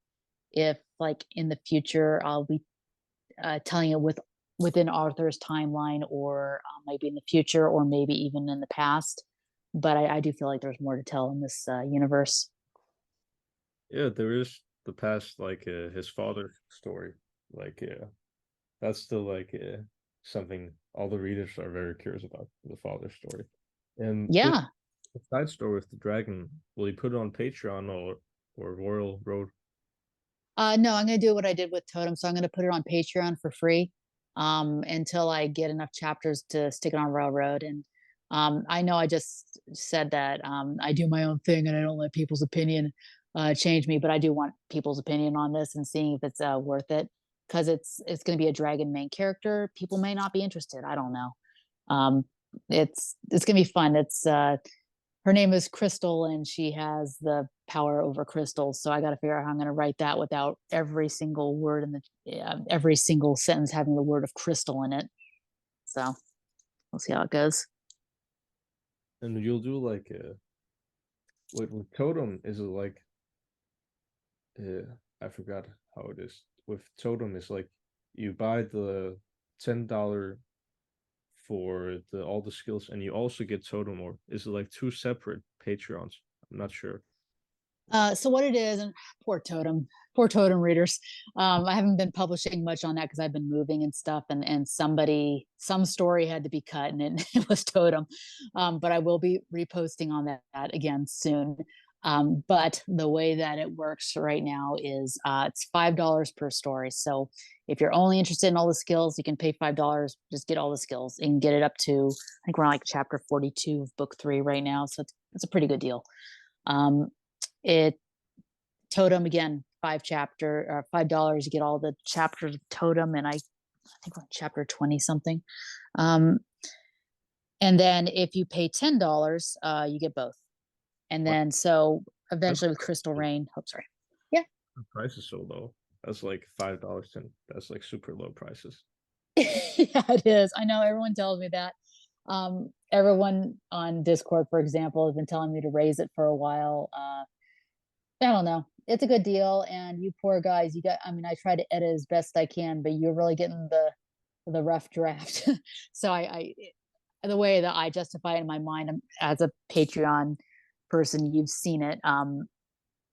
if, like, in the future I'll be telling it within Arthur's timeline, or maybe in the future, or maybe even in the past. But I do feel like there's more to tell in this universe. Yeah, there is the past, like his father story. Like, yeah, that's still like something all the readers are very curious about, the father story. And this Yeah. the side story with the dragon, will you put it on Patreon or Royal Road? No, I'm going to do what I did with Totem. So I'm going to put it on Patreon for free, until I get enough chapters to stick it on Railroad. And I know I just said that I do my own thing and I don't let people's opinion change me, but I do want people's opinion on this and seeing if it's worth it, because it's going to be a dragon main character. People may not be interested. I don't know. Um, it's going to be fun. It's Her name is Crystal, and she has the power over crystals. So I got to figure out how I'm going to write that without every single word in every single sentence having the word of crystal in it. So we'll see how it goes. And you'll do like with Totem, is it like I forgot how it is. With Totem, is like you buy the $10 for the all the skills, and you also get Totem, or is it like two separate Patreons? I'm not sure. So what it is, and poor totem readers. I haven't been publishing much on that because I've been moving and stuff, and some story had to be cut, and it was totem. But I will be reposting on that again soon. But the way that it works right now is it's $5 per story. So if you're only interested in all the skills, you can pay $5, just get all the skills, and get it up to, I think we're on like chapter 42 of book 3 right now. So it's a pretty good deal. Um, it Totem, again, $5, you get all the chapters of Totem, and I think we're on chapter 20 something. Um, and then if you pay $10, you get both. And What? then so That's eventually with Crystal Rain, oh sorry, yeah. the price is so low. That's like $5, and that's like super low prices. Yeah, it is. I know everyone tells me that. Everyone on Discord, for example, has been telling me to raise it for a while. I don't know. It's a good deal, and you poor guys, you got. I mean, I try to edit as best I can, but you're really getting the rough draft. So the way that I justify it in my mind, as a Patreon person, you've seen it.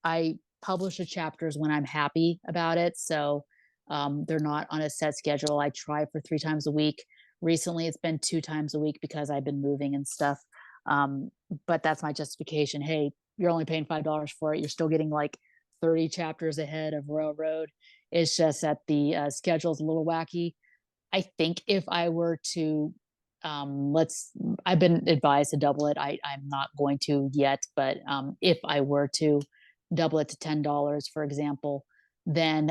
I publish the chapters when I'm happy about it, so they're not on a set schedule. I try for 3 times a week. Recently, it's been 2 times a week because I've been moving and stuff. Um, but that's my justification. Hey, you're only paying $5 for it. You're still getting like 30 chapters ahead of Railroad. It's just that the schedule is a little wacky. I think if I were to, let's, I've been advised to double it. I'm not going to yet, but if I were to double it to $10, for example, then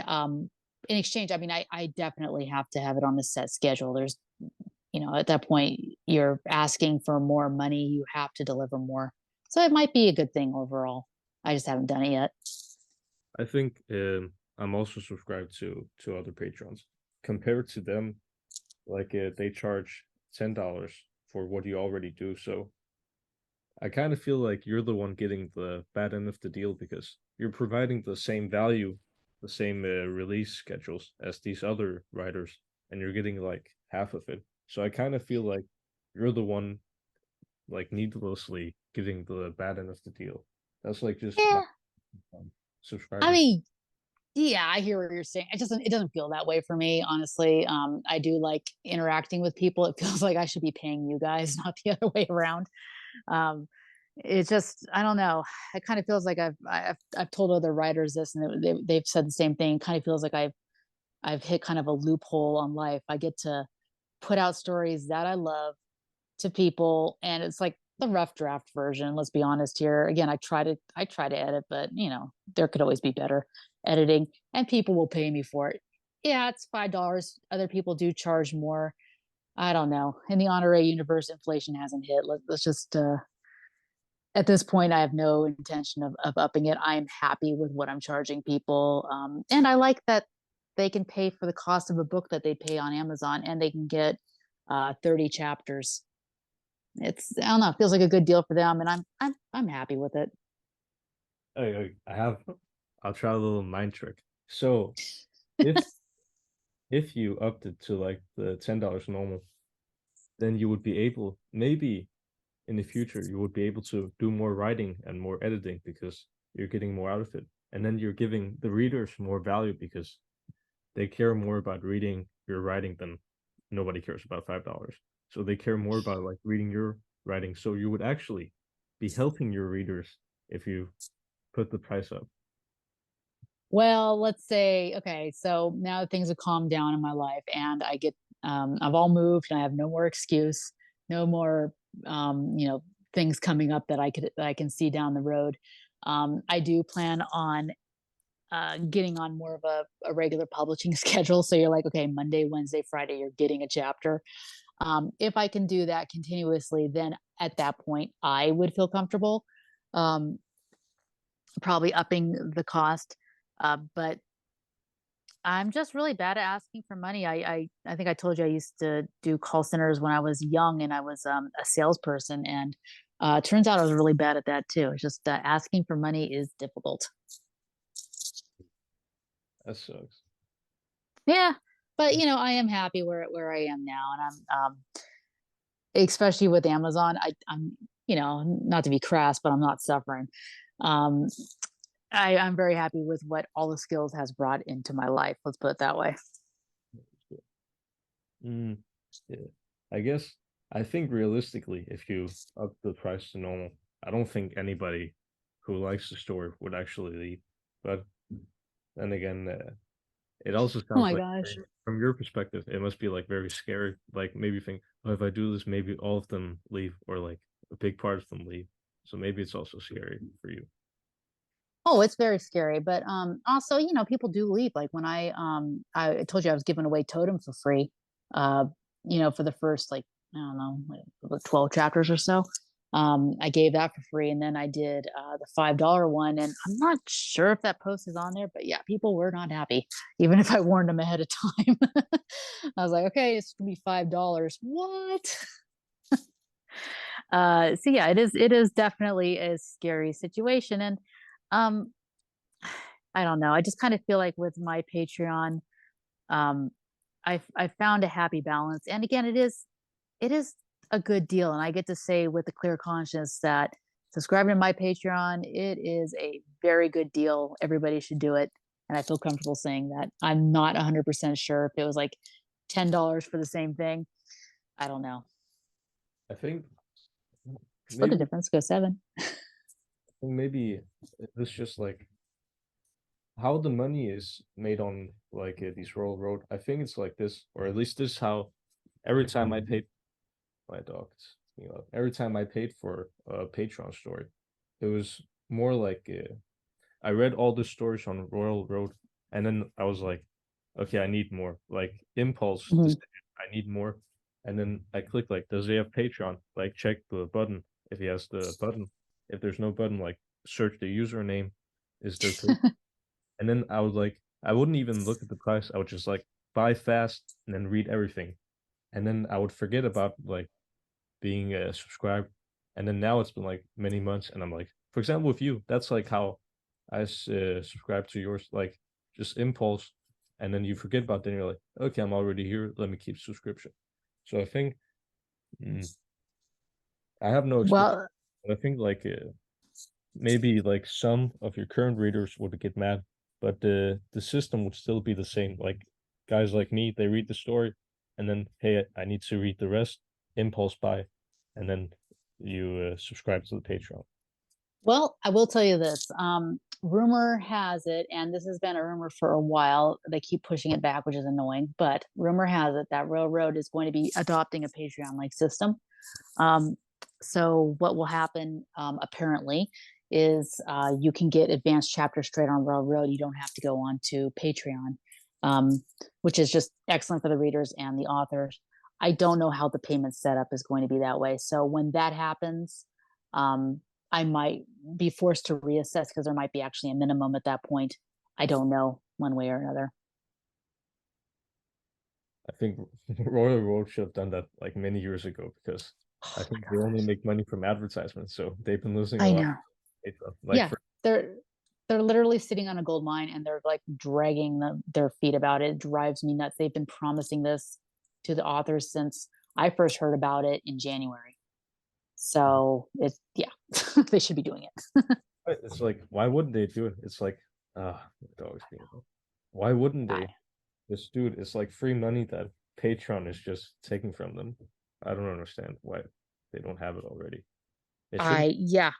in exchange, I mean, I definitely have to have it on the set schedule. There's, at that point, you're asking for more money, you have to deliver more. So it might be a good thing overall. I just haven't done it yet. I think I'm also subscribed to other patrons. Compared to them, like they charge $10 for what you already do. So I kind of feel like you're the one getting the bad end of the deal because you're providing the same value, the same release schedules as these other writers, and you're getting like half of it. So I kind of feel like you're the one like needlessly getting the bad end of the deal. That's like just my Yeah, I subscribing. mean, Yeah, I hear what you're saying. It doesn't feel that way for me, honestly. I do like interacting with people. It feels like I should be paying you guys, not the other way around. Um, it's just I don't know. It kind of feels like I've told other writers this, and they've said the same thing. It kind of feels like I've hit kind of a loophole on life. I get to put out stories that I love to people, and it's like the rough draft version. Let's be honest here. Again, I try to edit, but there could always be better editing, and people will pay me for it. Yeah, it's $5. Other people do charge more. I don't know. In the honorary universe, inflation hasn't hit. Let's just at this point, I have no intention of upping it. I am happy with what I'm charging people, and I like that they can pay for the cost of a book that they pay on Amazon, and they can get 30 chapters. I don't know, it feels like a good deal for them, and I'm happy with it. I have, I'll try a little mind trick. So if if you upped it to like the $10 normal, then you would be able, maybe in the future, you would be able to do more writing and more editing because you're getting more out of it. And then you're giving the readers more value because they care more about reading your writing than nobody cares about $5. So they care more about like reading your writing. So you would actually be helping your readers if you put the price up. Well, let's say, okay, so now that things have calmed down in my life and I've all moved and I have no more excuse, no more, things coming up that I can see down the road. I do plan on getting on more of a regular publishing schedule. So you're like, okay, Monday, Wednesday, Friday, you're getting a chapter. If I can do that continuously, then at that point, I would feel comfortable, um, probably upping the cost. But I'm just really bad at asking for money. I think I told you I used to do call centers when I was young, and I was a salesperson. And turns out I was really bad at that too. It's just asking for money is difficult. That sucks. Yeah, but I am happy where I am now, and especially with Amazon. I'm not to be crass, but I'm not suffering. Um, I'm very happy with what all the skills has brought into my life. Let's put it that way. Mm, yeah. I guess I think realistically, if you up the price to normal, I don't think anybody who likes the story would actually leave. But then again, it also Oh sounds my like gosh. from your perspective, it must be like very scary. Like maybe you think, oh, if I do this, maybe all of them leave, or like a big part of them leave. So maybe it's also scary for you. Oh, it's very scary, but also, people do leave. Like when I told you I was giving away Totem for free, uh, for the first like I don't know, like 12 chapters or so. I gave that for free, and then I did the $5 one, and I'm not sure if that post is on there, but yeah, people were not happy, even if I warned them ahead of time. I was like, okay, it's gonna be $5. What? So yeah, it is definitely a scary situation, and um I don't know. I just kind of feel like with my Patreon, um, I found a happy balance. And again, it is a good deal, and I get to say with a clear conscience that subscribing to my Patreon, it is a very good deal. Everybody should do it, and I feel comfortable saying that. I'm not 100% sure if it was like $10 for the same thing. I don't know. I think Split the maybe difference, go seven. maybe this just like how the money is made on like these Royal Road. I think it's like this, or at least this is how every time I paid my dog, every time I paid for a Patreon story, it was more like I read all the stories on Royal Road, and then I was like, okay, I need more. Like impulse Mhm. decision, I need more. And then I click like, does he have Patreon? Like check the button if he has the button. If there's no button, like search the username. Is there and then I would like I wouldn't even look at the price. I would just like buy fast and then read everything. And then I would forget about like being subscribed. And then now it's been like many months, and I'm like, for example, with you, that's like how I subscribe to yours, like just impulse, and then you forget about. Then you're like, okay, I'm already here. Let me keep subscription. So I think mm, I have no experience. Well, But I think like maybe like some of your current readers would get mad but the system would still be the same. Like guys like me, they read the story, and then hey, I need to read the rest, impulse buy, and then you subscribe to the Patreon. Well, I will tell you this. Rumor has it, and this has been a rumor for a while. They keep pushing it back, which is annoying. But rumor has it that Railroad is going to be adopting a Patreon-like system. Um, so what will happen, apparently, is you can get advanced chapters straight on Railroad. You don't have to go on to Patreon, um, which is just excellent for the readers and the authors. I don't know how the payment setup is going to be that way. So when that happens, um, I might be forced to reassess because there might be actually a minimum at that point. I don't know one way or another. I think Royal Road should have done that like many years ago because Oh I my think they only gosh. make money from advertisements, so they've been losing a I lot. know. Like Yeah, for they're literally sitting on a gold mine and they're like dragging their feet about it. It drives me nuts. They've been promising this to the authors since I first heard about it in January. So it's yeah, they should be doing it. it's like why wouldn't they do it? It's like dogs being why wouldn't I, they? This dude, it's like free money that Patreon is just taking from them. I don't understand why they don't have it already. It yeah,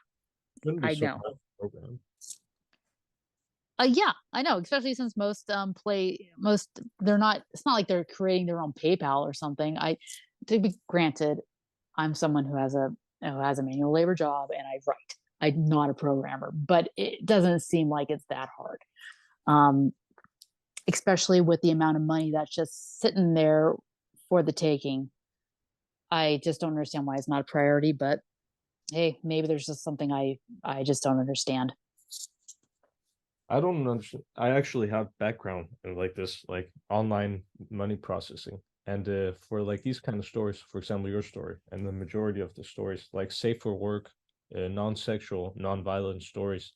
shouldn't be I so know. hard to program. Yeah, I know, especially since most they're not it's not like they're creating their own PayPal or something. I To be granted, I'm someone who has a manual labor job and I write. I'm not a programmer, but it doesn't seem like it's that hard. Um, Especially with the amount of money that's just sitting there for the taking. I just don't understand why it's not a priority, but hey, maybe there's just something I just don't understand. I don't understand. I actually have background in like this, like online money processing. And for like these kind of stories, for example, your story, and the majority of the stories, like safe for work, non-sexual, non-violent stories,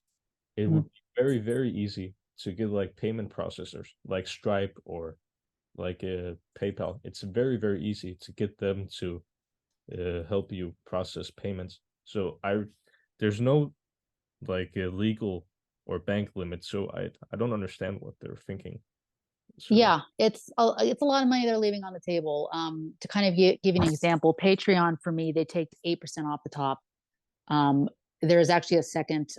it would Mm. be very, very easy to get like payment processors like Stripe or like PayPal. It's very, very easy to get them to help you process payments. So there's no like a legal or bank limit. So I don't understand what they're thinking. So Yeah, it's a lot of money they're leaving on the table. To kind of give you an example, Patreon for me, they take 8% off the top. There is actually a second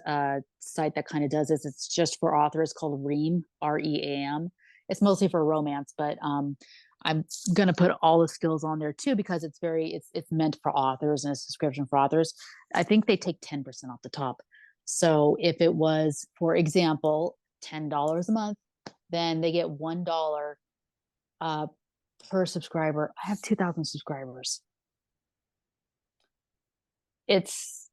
site that kind of does this. It's just for authors called Ream, REAM. It's mostly for romance, but I'm gonna put all the skills on there too because it's meant for authors and a subscription for authors. I think they take 10% off the top. So if it was, for example, $10 a month, then they get $1 uh, per subscriber. I have 2,000 subscribers. It's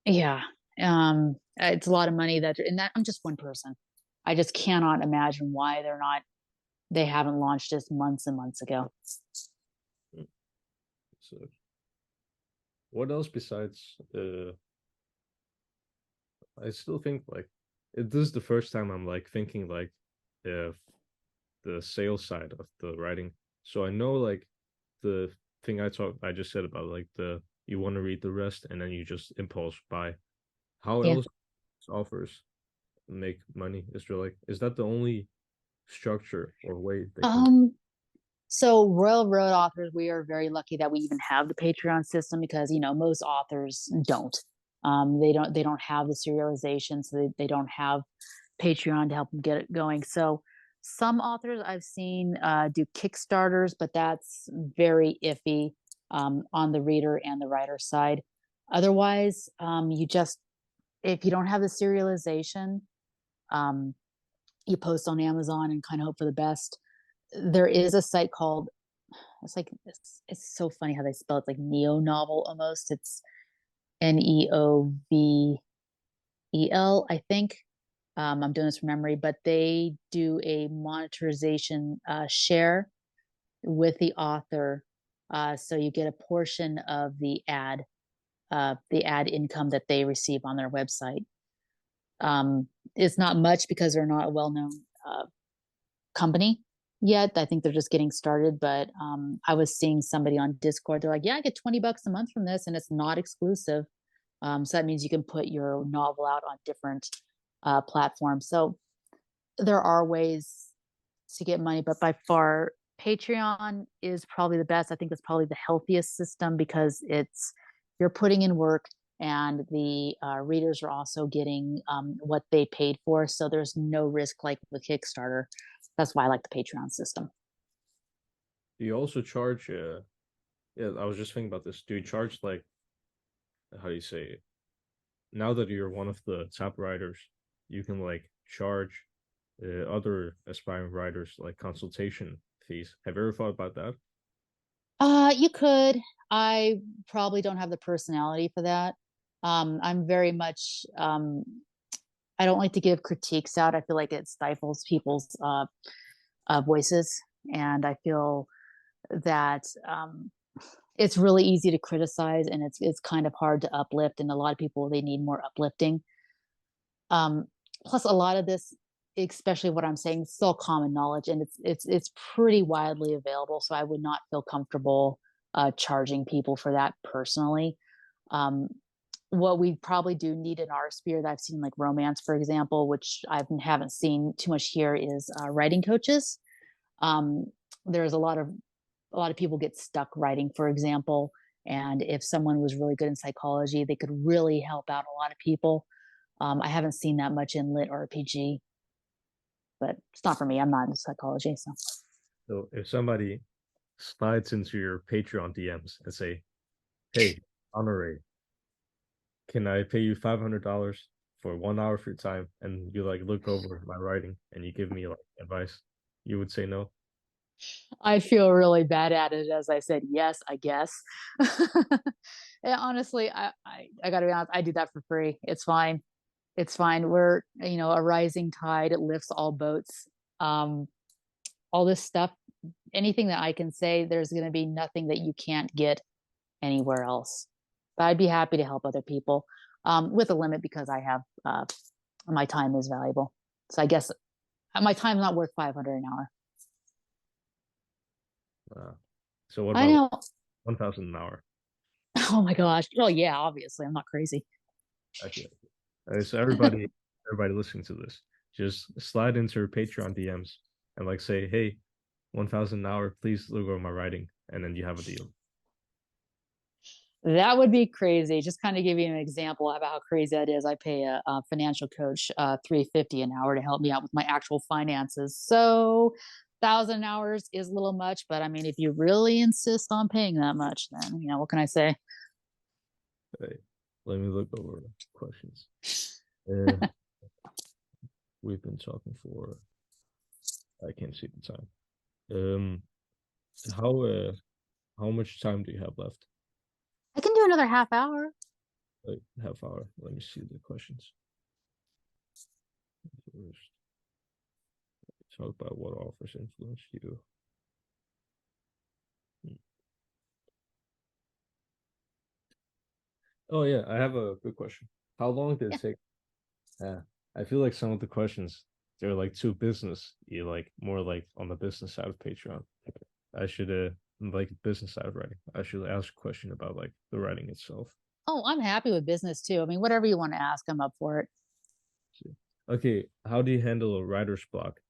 Yeah, it's a lot of money and that I'm just one person. I just cannot imagine why they haven't launched this months and months ago. so what else besides I still think like this is the first time I'm like thinking like uh the sales side of the writing. So I know like the thing I just said about like the you want to read the rest and then you just impulse buy. How Yeah. else offers make money? Is that the only structure or way they can? Um, so Royal Road authors, we are very lucky that we even have the Patreon system because most authors don't. They don't have the serialization, so they don't have Patreon to help them get it going. So some authors I've seen do Kickstarters, but that's very iffy on the reader and the writer side. Otherwise, if you don't have the serialization, um, you post on Amazon and kind of hope for the best. There is a site called it's so funny how they spell it. It's like neo novel almost. It's Neovel, I think. I'm doing this from memory, but they do a monetization share with the author, so you get a portion of the ad income that they receive on their website. It's not much because they're not a well-known company yet. I think they're just getting started, but I was seeing somebody on Discord. They're like, "Yeah, I get $20 a month from this, and it's not exclusive." So that means you can put your novel out on different platforms. So there are ways to get money, but by far Patreon is probably the best. I think it's probably the healthiest system because it's you're putting in work and the readers are also getting what they paid for. So there's no risk like with Kickstarter. That's why I like the Patreon system. Do you also charge? Yeah, I was just thinking about this. Do you charge like how do you say it? Now that you're one of the top writers, you can like charge other aspiring writers like consultation fees. Have you ever thought about that? You could. I probably don't have the personality for that. I'm very much I don't like to give critiques out. I feel like it stifles people's voices, and I feel that it's really easy to criticize, and it's kind of hard to uplift. And a lot of people they need more uplifting. Um, Plus, a lot of this, especially what I'm saying, is still common knowledge, and it's pretty widely available. So I would not feel comfortable charging people for that personally. Um, what we probably do need in our sphere that I've seen, like romance, for example, which I haven't seen too much here, is writing coaches. Um, there's a lot of people get stuck writing, for example, and if someone was really good in psychology, they could really help out a lot of people. I haven't seen that much in lit RPG, but it's not for me. I'm not into psychology, so. So if somebody slides into your Patreon DMs and say, "Hey, Honore, can I pay you $500 for 1 hour of your time?" and you like look over my writing and you give me like advice, you would say no. I feel really bad at it as I said yes, I guess. And honestly, I gotta be honest, I do that for free. It's fine. It's fine. We're, a rising tide, it lifts all boats. Um, all this stuff, anything that I can say, there's gonna be nothing that you can't get anywhere else. But I'd be happy to help other people with a limit because I have my time is valuable. So I guess my time's not worth 500 an hour. Uh, so what I about know. 1,000 an hour? Oh my gosh. Well, yeah, obviously, I'm not crazy. Okay. So everybody listening to this, just slide into your Patreon DMs and like say, "Hey, 1,000 an hour, please look over my writing," and then you have a deal. That would be crazy. Just kind of give you an example of how crazy that is. I pay a financial coach 350 an hour to help me out with my actual finances. So 1,000 hours is a little much, but I mean, if you really insist on paying that much, then what can I say? Hey, let me look over questions. Uh, we've been talking for I can't see the time. Um, how how much time do you have left? I can do another half hour. Like half hour. Let me see the questions. First, talk about what offers influence you. Hmm. Oh yeah, I have a good question. How long did Yeah. it take? Yeah, I feel like some of the questions they're like too business. You like more like on the business side of Patreon. I should like business side of writing. I should ask a question about like the writing itself. Oh, I'm happy with business too. I mean, whatever you want to ask, I'm up for it. Okay, how do you handle a writer's block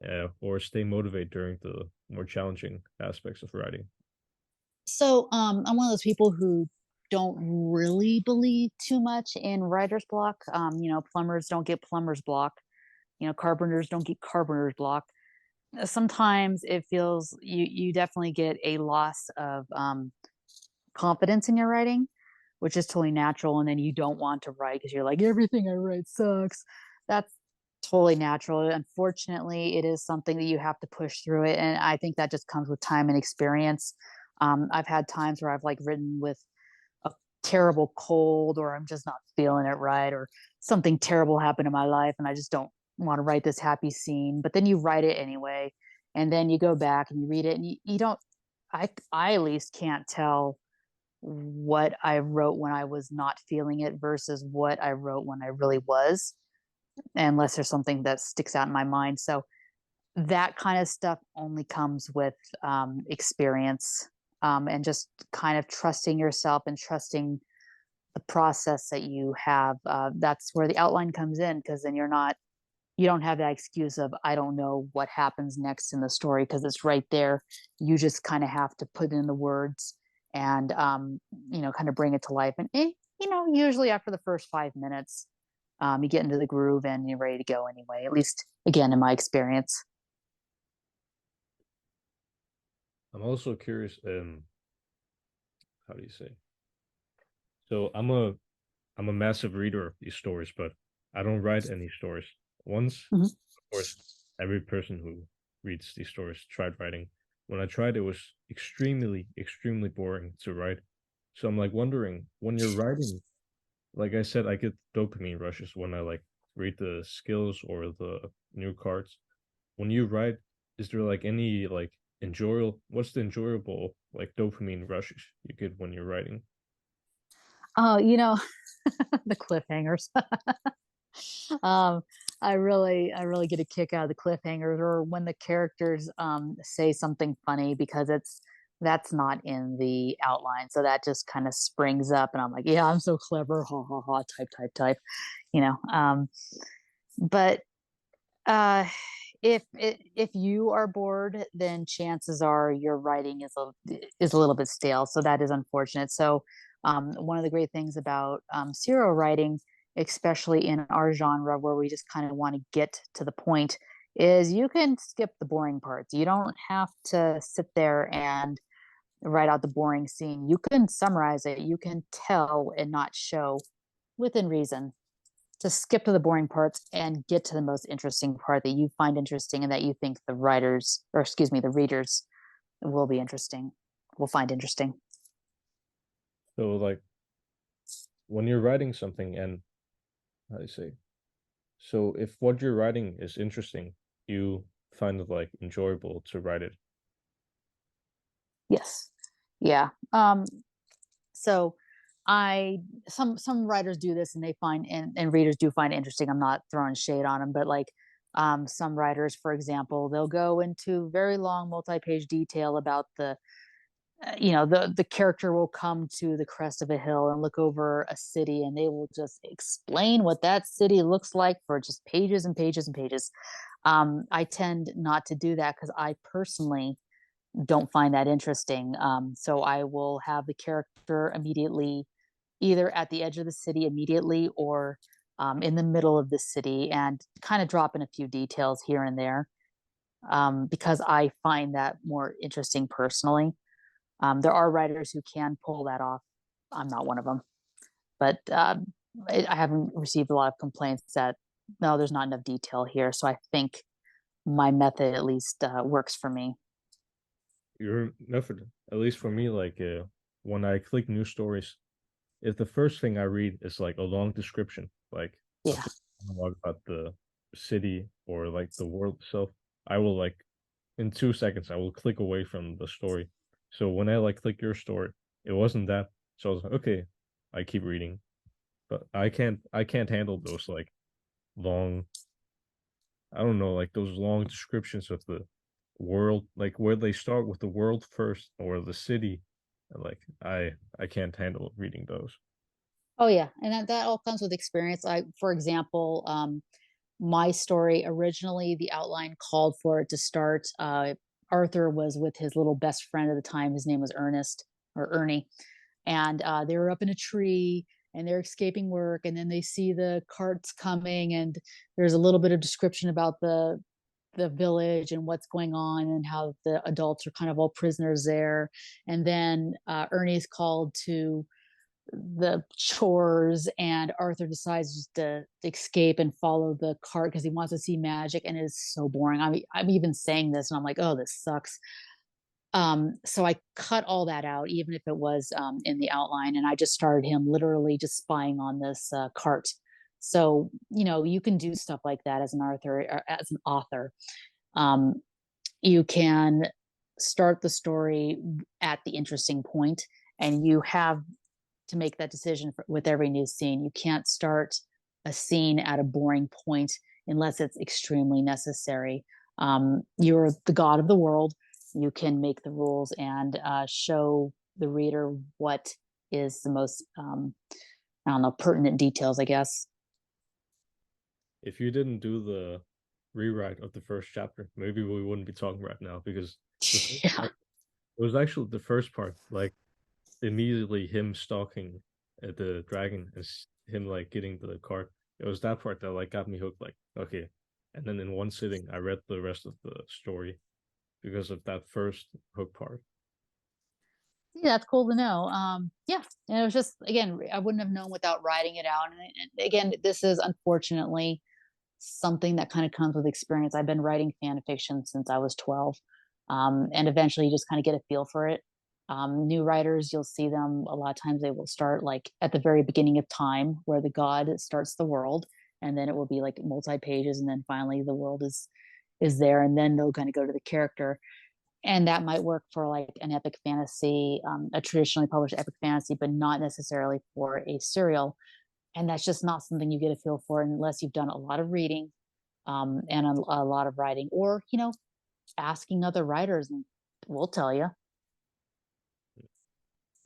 or stay motivated during the more challenging aspects of writing? So, I'm one of those people who don't really believe too much in writer's block. Plumbers don't get plumber's block. Carpenters don't get carpenter's block. Sometimes it feels you definitely get a loss of confidence in your writing, which is totally natural. And then you don't want to write because you're like, everything I write sucks. That's totally natural. Unfortunately, it is something that you have to push through it. And I think that just comes with time and experience. I've had times where I've like written with a terrible cold, or I'm just not feeling it right, or something terrible happened in my life and I just don't want to write this happy scene. But then you write it anyway. And then you go back and you read it and you don't, I at least can't tell what I wrote when I was not feeling it versus what I wrote when I really was, unless there's something that sticks out in my mind. So that kind of stuff only comes with experience, and just kind of trusting yourself and trusting the process that you have. That's where the outline comes in because then you're not you don't have that excuse of I don't know what happens next in the story because it's right there. You just kind of have to put in the words and kind of bring it to life. And usually after the first 5 minutes, you get into the groove and you're ready to go anyway. At least again in my experience. I'm also curious, how do you say? So I'm a massive reader of these stories, but I don't write any stories. Once, Mhm. of course, every person who reads these stories tried writing. When I tried, it was extremely, extremely boring to write. So I'm like wondering, when you're writing, like I said, I get dopamine rushes when I like read the skills or the new cards. When you write, is there like any like enjoyable, what's the enjoyable like dopamine rushes you get when you're writing? Oh, the cliffhangers. um, I really get a kick out of the cliffhangers or when the characters say something funny because that's not in the outline. So that just kind of springs up and I'm like, yeah, I'm so clever, ha ha ha, type, type, type, you know. But uh if you are bored, then chances are your writing is a little bit stale. So that is unfortunate. So one of the great things about serial writing, especially in our genre where we just kind of want to get to the point, is you can skip the boring parts. You don't have to sit there and write out the boring scene. You can summarize it. You can tell and not show within reason to skip to the boring parts and get to the most interesting part that you find interesting and that you think the writers, or excuse me, the readers will be interesting, will find interesting. So like when you're writing something and how do you say? So if what you're writing is interesting, you find it like enjoyable to write it. Yes. Yeah. So I some writers do this and they find and readers do find it interesting. I'm not throwing shade on them, but like some writers, for example, they'll go into very long multi-page detail about the character will come to the crest of a hill and look over a city and they will just explain what that city looks like for just pages and pages and pages. I tend not to do that because I personally don't find that interesting. So I will have the character immediately either at the edge of the city immediately or in the middle of the city and kind of drop in a few details here and there because I find that more interesting personally. There are writers who can pull that off. I'm not one of them, but I haven't received a lot of complaints that no, there's not enough detail here. So I think my method at least works for me. Your method, at least for me, like when I click new stories, if the first thing I read is like a long description, like a Yeah. monologue about the city or like the world itself, I will like in 2 seconds I will click away from the story. So when I like click your story, it wasn't that. So I was like, okay, I keep reading, but I can't handle those like long, I don't know, like those long descriptions of the world, like where they start with the world first or the city. Like I can't handle reading those. Oh yeah, and that all comes with experience. For example, my story originally, the outline called for it to start. Arthur was with his little best friend at the time. His name was Ernest or Ernie, and they were up in a tree and they're escaping work, and then they see the carts coming, and there's a little bit of description about the village and what's going on and how the adults are kind of all prisoners there, and then Ernie's called to the chores and Arthur decides just to escape and follow the cart because he wants to see magic and it is so boring. I'm even saying this and I'm like, oh, this sucks. So I cut all that out, even if it was in the outline, and I just started him literally just spying on this cart. So you can do stuff like that as an author. Um, you can start the story at the interesting point, and you have to make that decision with every new scene. You can't start a scene at a boring point unless it's extremely necessary. You're the god of the world. You can make the rules and show the reader what is the most, I don't know, pertinent details, I guess. if you didn't do the rewrite of the first chapter, maybe we wouldn't be talking right now because the first Yeah. part it was actually the first part, like immediately him stalking the dragon and him like getting the card. It was that part that like got me hooked. Like, okay, and then in one sitting, I read the rest of the story because of that first hook part. Yeah, that's cool to know. Yeah, and it was just again, I wouldn't have known without writing it out. And again, this is unfortunately something that kind of comes with experience. I've been writing fan fiction since I was 12, and eventually you just kind of get a feel for it. New writers, you'll see them a lot of times. They will start like at the very beginning of time, where the god starts the world, and then it will be like multi pages, and then finally the world is there, and then they'll kind of go to the character, and that might work for like an epic fantasy, a traditionally published epic fantasy, but not necessarily for a serial. And that's just not something you get a feel for unless you've done a lot of reading, and a lot of writing, or asking other writers, and we'll tell you.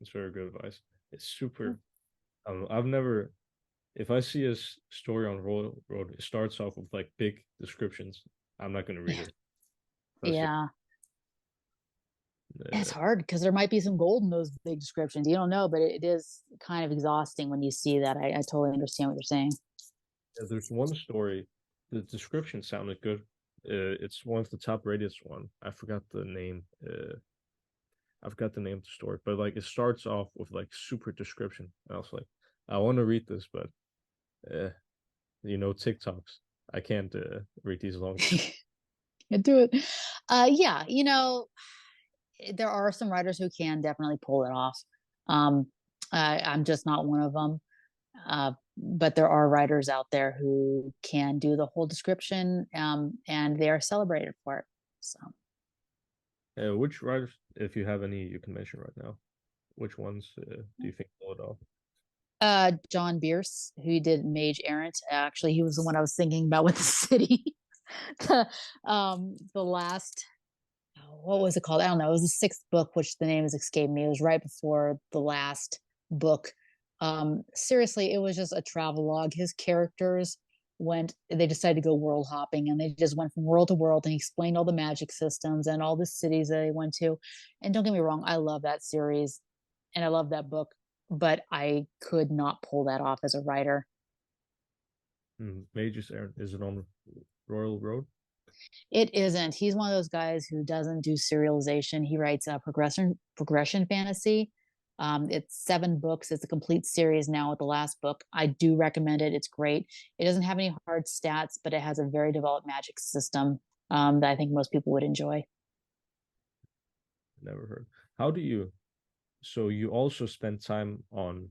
It's very good advice. It's super. I've never. If I see a story on Royal Road, it starts off with like big descriptions. I'm not gonna read Yeah, it. That's just yeah. It's uh, hard because there might be some gold in those big descriptions. You don't know, but it is kind of exhausting when you see that. I totally understand what you're saying. there's one story. The description sounded good. It's one of the top rated one. I forgot the name. I forgot the name of the story, but like it starts off with like super description. And I was like, I want to read this, but uh, TikToks. I can't read these long. Do it. Yeah, there are some writers who can definitely pull it off. I'm just not one of them. But there are writers out there who can do the whole description, and they are celebrated for it. So, Which writers, if you have any, you can mention right now. Which ones do you think pull it off? John Bierce, who did Mage Errant, actually, he was the one I was thinking about with the city. The last, what was it called? I don't know. It was the sixth book, which the name has escaped me. It was right before the last book. Seriously, it was just a travelogue. His characters they decided to go world hopping, and they just went from world to world, and he explained all the magic systems and all the cities that they went to. And don't get me wrong, I love that series and I love that book, but I could not pull that off as a writer. Mages Aaron, is it on Royal Road? It isn't. He's one of those guys who doesn't do serialization. He writes a progression fantasy. It's 7 books. It's a complete series now with the last book. I do recommend it. It's great. It doesn't have any hard stats, but it has a very developed magic system, that I think most people would enjoy. Never heard. How do you? So you also spend time on.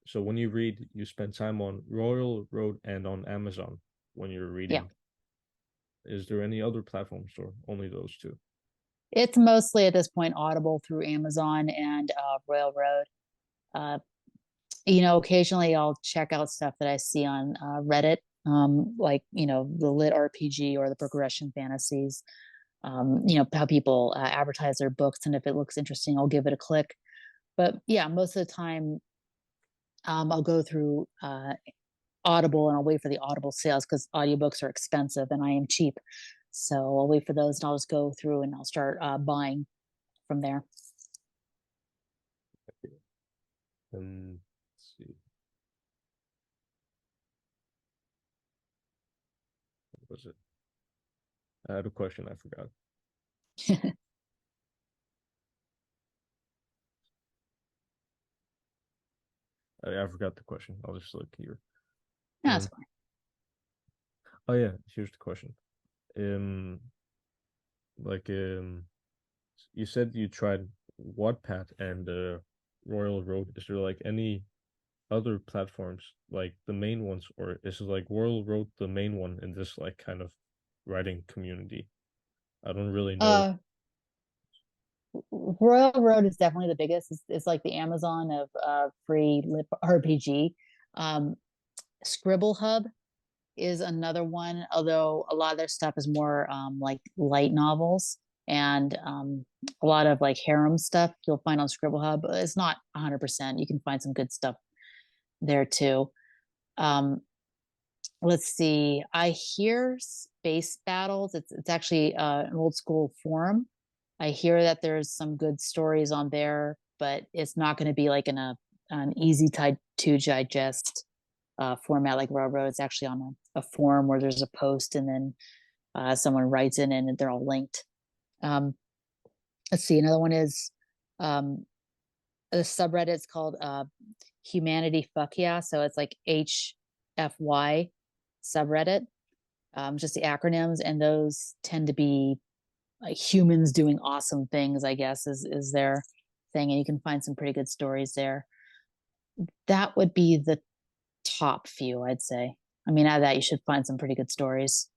So when you read, you spend time on Royal Road and on Amazon when you're Yeah, reading. Is there any other platforms or only those two? it's mostly at this point Audible through Amazon and Royal Road. Uh, occasionally I'll check out stuff that I see on Reddit, like the lit RPG or the progression fantasies. How people advertise their books, and if it looks interesting, I'll give it a click. But yeah, most of the time, I'll go through Audible, and I'll wait for the Audible sales because audiobooks are expensive and I am cheap. So I'll wait for those, and I'll just go through and I'll start buying from there. Let's see. What was it? I had a question. I forgot. I forgot the question. I'll just look here. That's Um. fine. Oh yeah. Here's the question. Um. Like you said you tried Wattpad and Royal Road. Is there like any other platforms like the main ones, or is it like Royal Road the main one in this like kind of writing community? I don't really know. Uh, Royal Road is definitely the biggest. It's like the Amazon of free lip RPG. Um, Scribble Hub is another one, although a lot of their stuff is more like light novels, and a lot of like harem stuff you'll find on Scribble Hub. It's not 100%. You can find some good stuff there too. Um, let's see. I hear Space Battles. It's actually an old school forum. I hear that there's some good stories on there, but it's not going to be like in an easy type to digest format like Railroad. It's actually on a forum where there's a post and then someone writes in and they're all linked. Um, let's see. Another one is um, the subreddit's called Humanity Fuck Yeah. So it's like HFY subreddit, just the acronyms, and those tend to be like humans doing awesome things, I guess, is their thing. And you can find some pretty good stories there. That would be the top few, I'd say. I mean, out of that, you should find some pretty good stories.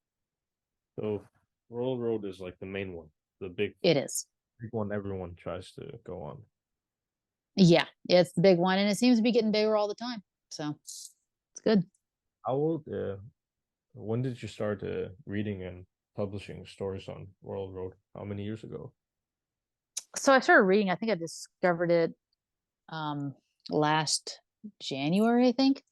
So Royal Road is like the main one, the It is. big one everyone tries to go on. Yeah, it's the big one, and it seems to be getting bigger all the time. So it's good. How old? When did you start reading and publishing stories on Royal Road? How many years ago? So I started reading. I think I discovered it um, last January, I think.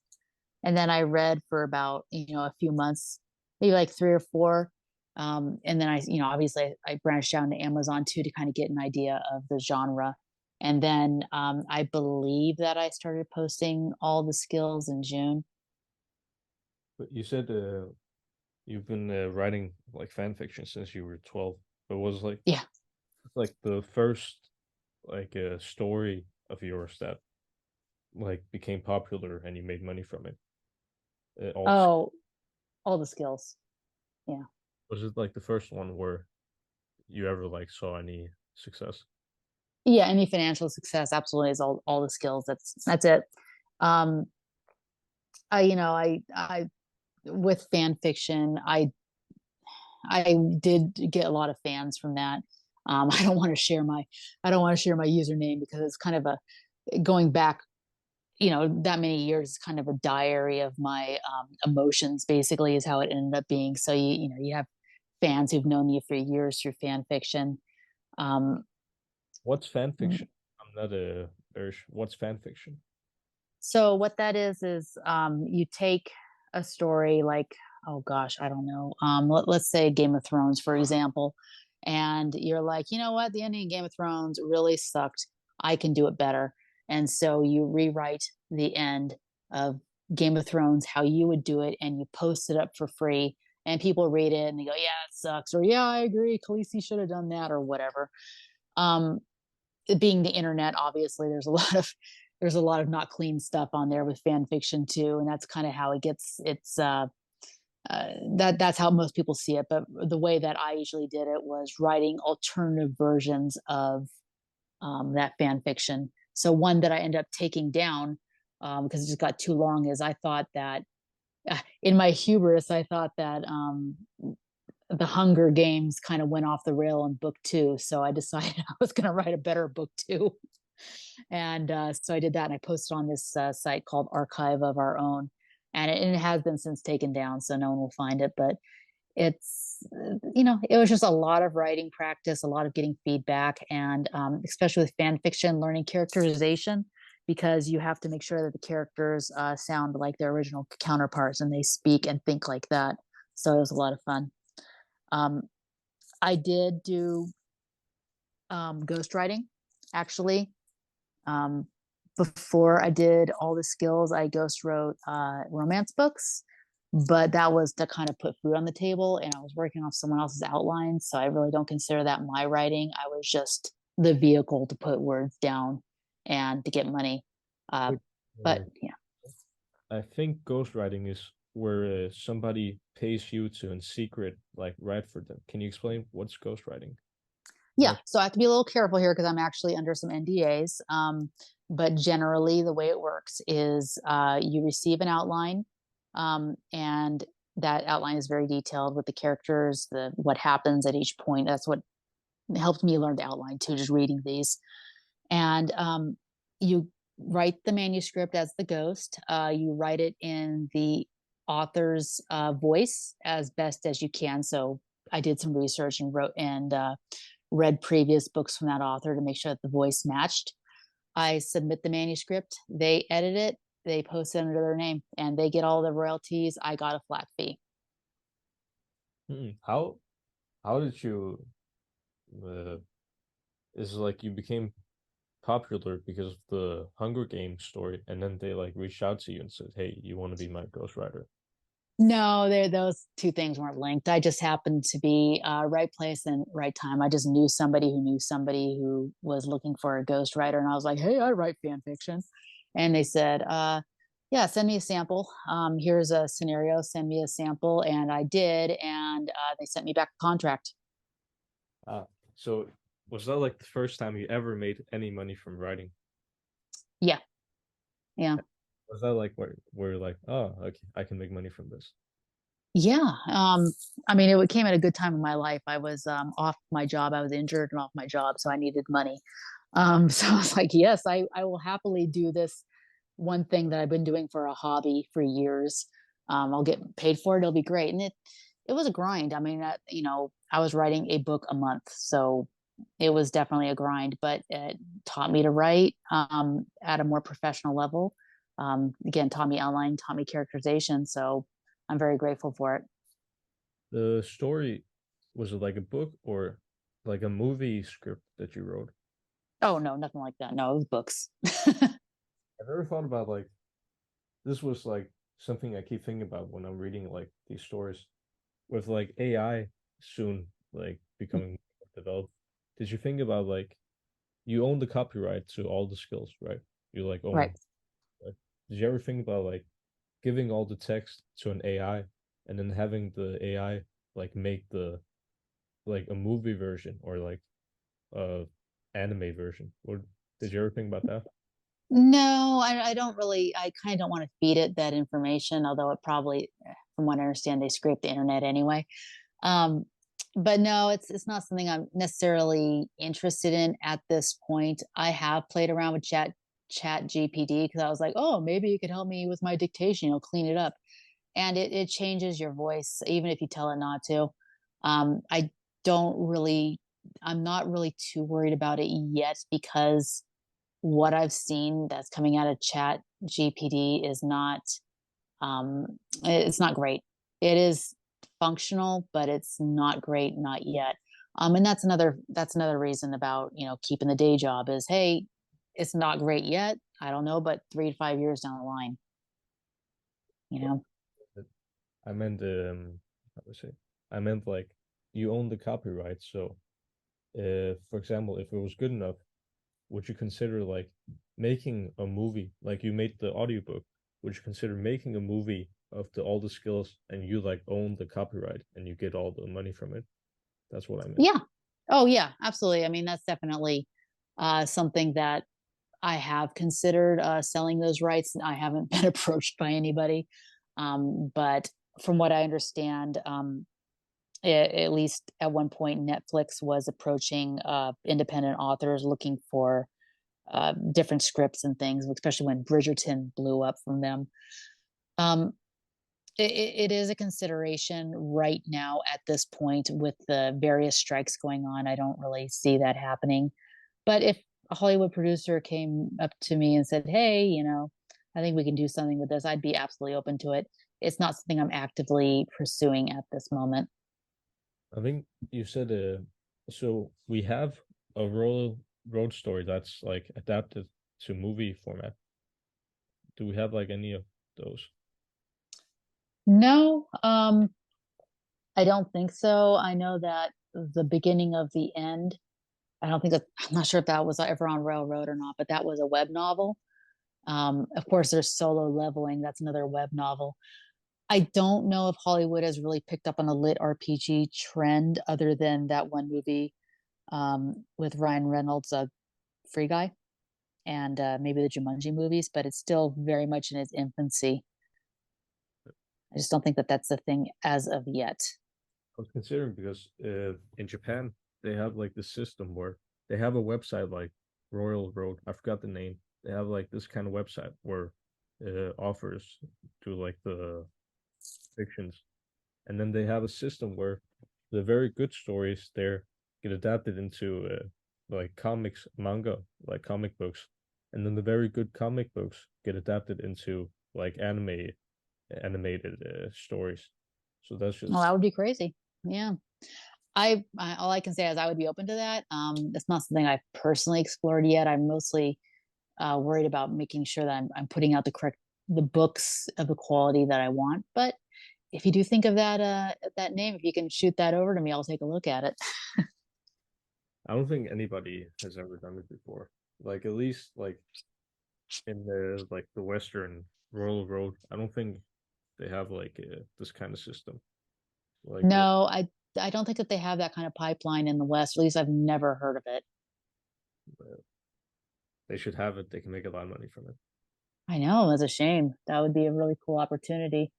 And then I read for about, a few months, maybe like three or four. And then obviously I branched down to Amazon too to kind of get an idea of the genre. And then I believe that I started posting all the skills in June. But you said you've been writing like fan fiction since you were 12. But was Yeah. like the first like story of yours that like became popular and you made money from it? All Oh, all the skills. Yeah. was it like the first one where you ever like saw any success? Yeah. Any financial success absolutely is all the skills. That's it. Um, I with fan fiction, I did get a lot of fans from that. I don't want to share my username because it's kind of a going back, that many years, kind of a diary of my emotions. Basically, is how it ended up being. So you have fans who've known you for years through fan fiction. Um, What's fan fiction? I'm not a very what's fan fiction? so what that is you take a story like, oh gosh, I don't know. Let's say Game of Thrones, for example, and you're like, you know what, the ending of Game of Thrones really sucked. I can do it better. And so you rewrite the end of Game of Thrones how you would do it, and you post it up for free. And people read it and they go, yeah, it sucks, or yeah, I agree, Khaleesi should have done that, or whatever. Um, being the internet, obviously there's a lot of not clean stuff on there with fan fiction too, and that's kind of how it gets it's that's how most people see it. But the way that I usually did it was writing alternative versions of that fan fiction. So one that I ended up taking down because it just got too long is I thought that in my hubris I thought that the Hunger Games kind of went off the rail in book two. So I decided I was going to write a better book two. And so I did that and I posted on this site called Archive of Our Own. And it has been since taken down, so no one will find it. But it was just a lot of writing practice, a lot of getting feedback, and especially with fan fiction, learning characterization because you have to make sure that the characters sound like their original counterparts and they speak and think like that. So it was a lot of fun. Um, I did do ghostwriting actually. Um, Before I did all the skills, I ghost wrote romance books, but that was to kind of put food on the table, and I was working off someone else's outline, so I really don't consider that my writing. I was just the vehicle to put words down and to get money. Uh, Wait, but uh, yeah, I think ghostwriting is where somebody pays you to in secret like write for them. Can you explain what's ghostwriting? yeah. What So I have to be a little careful here because I'm actually under some NDAs. But generally, the way it works is you receive an outline, and that outline is very detailed with the characters, the what happens at each point. That's what helped me learn the outline too, just reading these. And you write the manuscript as the ghost. You write it in the author's voice as best as you can. So I did some research and wrote and read previous books from that author to make sure that the voice matched. I submit the manuscript, they edit it, they post it under their name and they get all the royalties. I got a flat fee. How did you uh, is like you became popular because of the Hunger Games story, and then they like reached out to you and said, "Hey, you want to be my ghostwriter?" No, there those two things weren't linked. I just happened to be right place and right time. I just knew somebody who was looking for a ghostwriter, and I was like, "Hey, I write fan fiction," and they said, "Yeah, send me a sample. Here's a scenario. Send me a sample," and I did, and they sent me back a contract. Ah, so was that like the first time you ever made any money from writing? Yeah, yeah. Was that like where you're like, oh, okay, I can make money from this? Yeah. I mean, it came at a good time in my life. I was off my job. I was injured and off my job, so I needed money. So I was like, yes, I will happily do this one thing that I've been doing for a hobby for years. I'll get paid for it. It'll be great. And it was a grind. I mean, I was writing a book a month, so it was definitely a grind, but it taught me to write at a more professional level. Again, taught me outline, taught me characterization. So I'm very grateful for it. The story, was it like a book or like a movie script that you wrote? Oh no, nothing like that. No, it was books. I've ever thought about like this was like something I keep thinking about when I'm reading like these stories with like AI soon like becoming developed. Did you think about like you own the copyright to all the skills, right? You like Right. own. Right? Did you ever think about like giving all the text to an AI and then having the AI like make the like a movie version or like a anime version? Or did you ever think about that? No, I don't really. I kind of don't want to feed it that information, although it probably, from what I understand, they scrape the internet anyway. Um, but no, it's not something I'm necessarily interested in at this point. I have played around with Chat GPT because I was like, oh, maybe you could help me with my dictation, clean it up, and it changes your voice even if you tell it not to. I don't really. I'm not really too worried about it yet because what I've seen that's coming out of Chat GPT is not it's not great. It is functional, but it's not great, not yet. And that's another reason about keeping the day job is hey, it's not great yet. I don't know, but 3 to 5 years down the line, you know. I meant how to say I meant like you own the copyright. So for example, if it was good enough, would you consider like making a movie like you made the audiobook? Would you consider making a movie of the all the skills and you like own the copyright and you get all the money from it? That's what I meant. Yeah. Oh yeah, absolutely. I mean, that's definitely something that I have considered selling those rights. I haven't been approached by anybody, but from what I understand, at least at one point, Netflix was approaching independent authors looking for different scripts and things, especially when Bridgerton blew up from them. Um, it is a consideration right now at this point with the various strikes going on. I don't really see that happening. But if a Hollywood producer came up to me and said, "Hey, I think we can do something with this," I'd be absolutely open to it. It's not something I'm actively pursuing at this moment. I think you said so we have a road story that's like adapted to movie format. Do we have like any of those? No, I don't think so. I know that the beginning of the end, I don't think that, I'm not sure if that was ever on Railroad or not, but that was a web novel. Of course, there's Solo Leveling. That's another web novel. I don't know if Hollywood has really picked up on the lit RPG trend other than that one movie with Ryan Reynolds, Free Guy, and maybe the Jumanji movies, but it's still very much in its infancy. I just don't think that that's a thing as of yet. I was considering because in Japan they have like this system where they have a website like Royal Road. I forgot the name. They have like this kind of website where offers to like the fictions, and then they have a system where the very good stories there get adapted into like comics, manga, like comic books. and then the very good comic books get adapted into like animated stories. So that's Well, that just would be crazy. Yeah. I all I can say is I would be open to that. It's not something I've personally explored yet. I'm mostly worried about making sure that I'm putting out the books of the quality that I want. But if you do think of that name, if you can shoot that over to me, I'll take a look at it. I don't think anybody has ever done it before. Like at least like in the Western Royal Road, I don't think they have like this kind of system. Like No, I don't think that they have that kind of pipeline in the West. At least I've never heard of it. they should have it. They can make a lot of money from it. I know, it's a shame. That would be a really cool opportunity.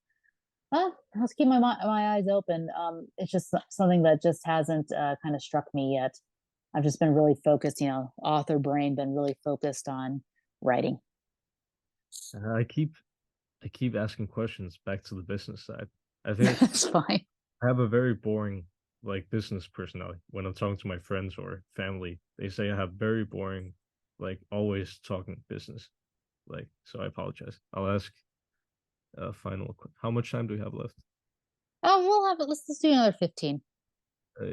Well, let's keep my eyes open. It's just something that just hasn't kind of struck me yet. I've just been really focused, author brain, been really focused on writing. I keep asking questions back to the business side. I think That's fine. I have a very boring like business personality when I'm talking to my friends or family. They say I have very boring, like always talking business. Like, so I apologize. I'll ask how much time do we have left? Oh, we'll have it. Let's do another 15. Uh,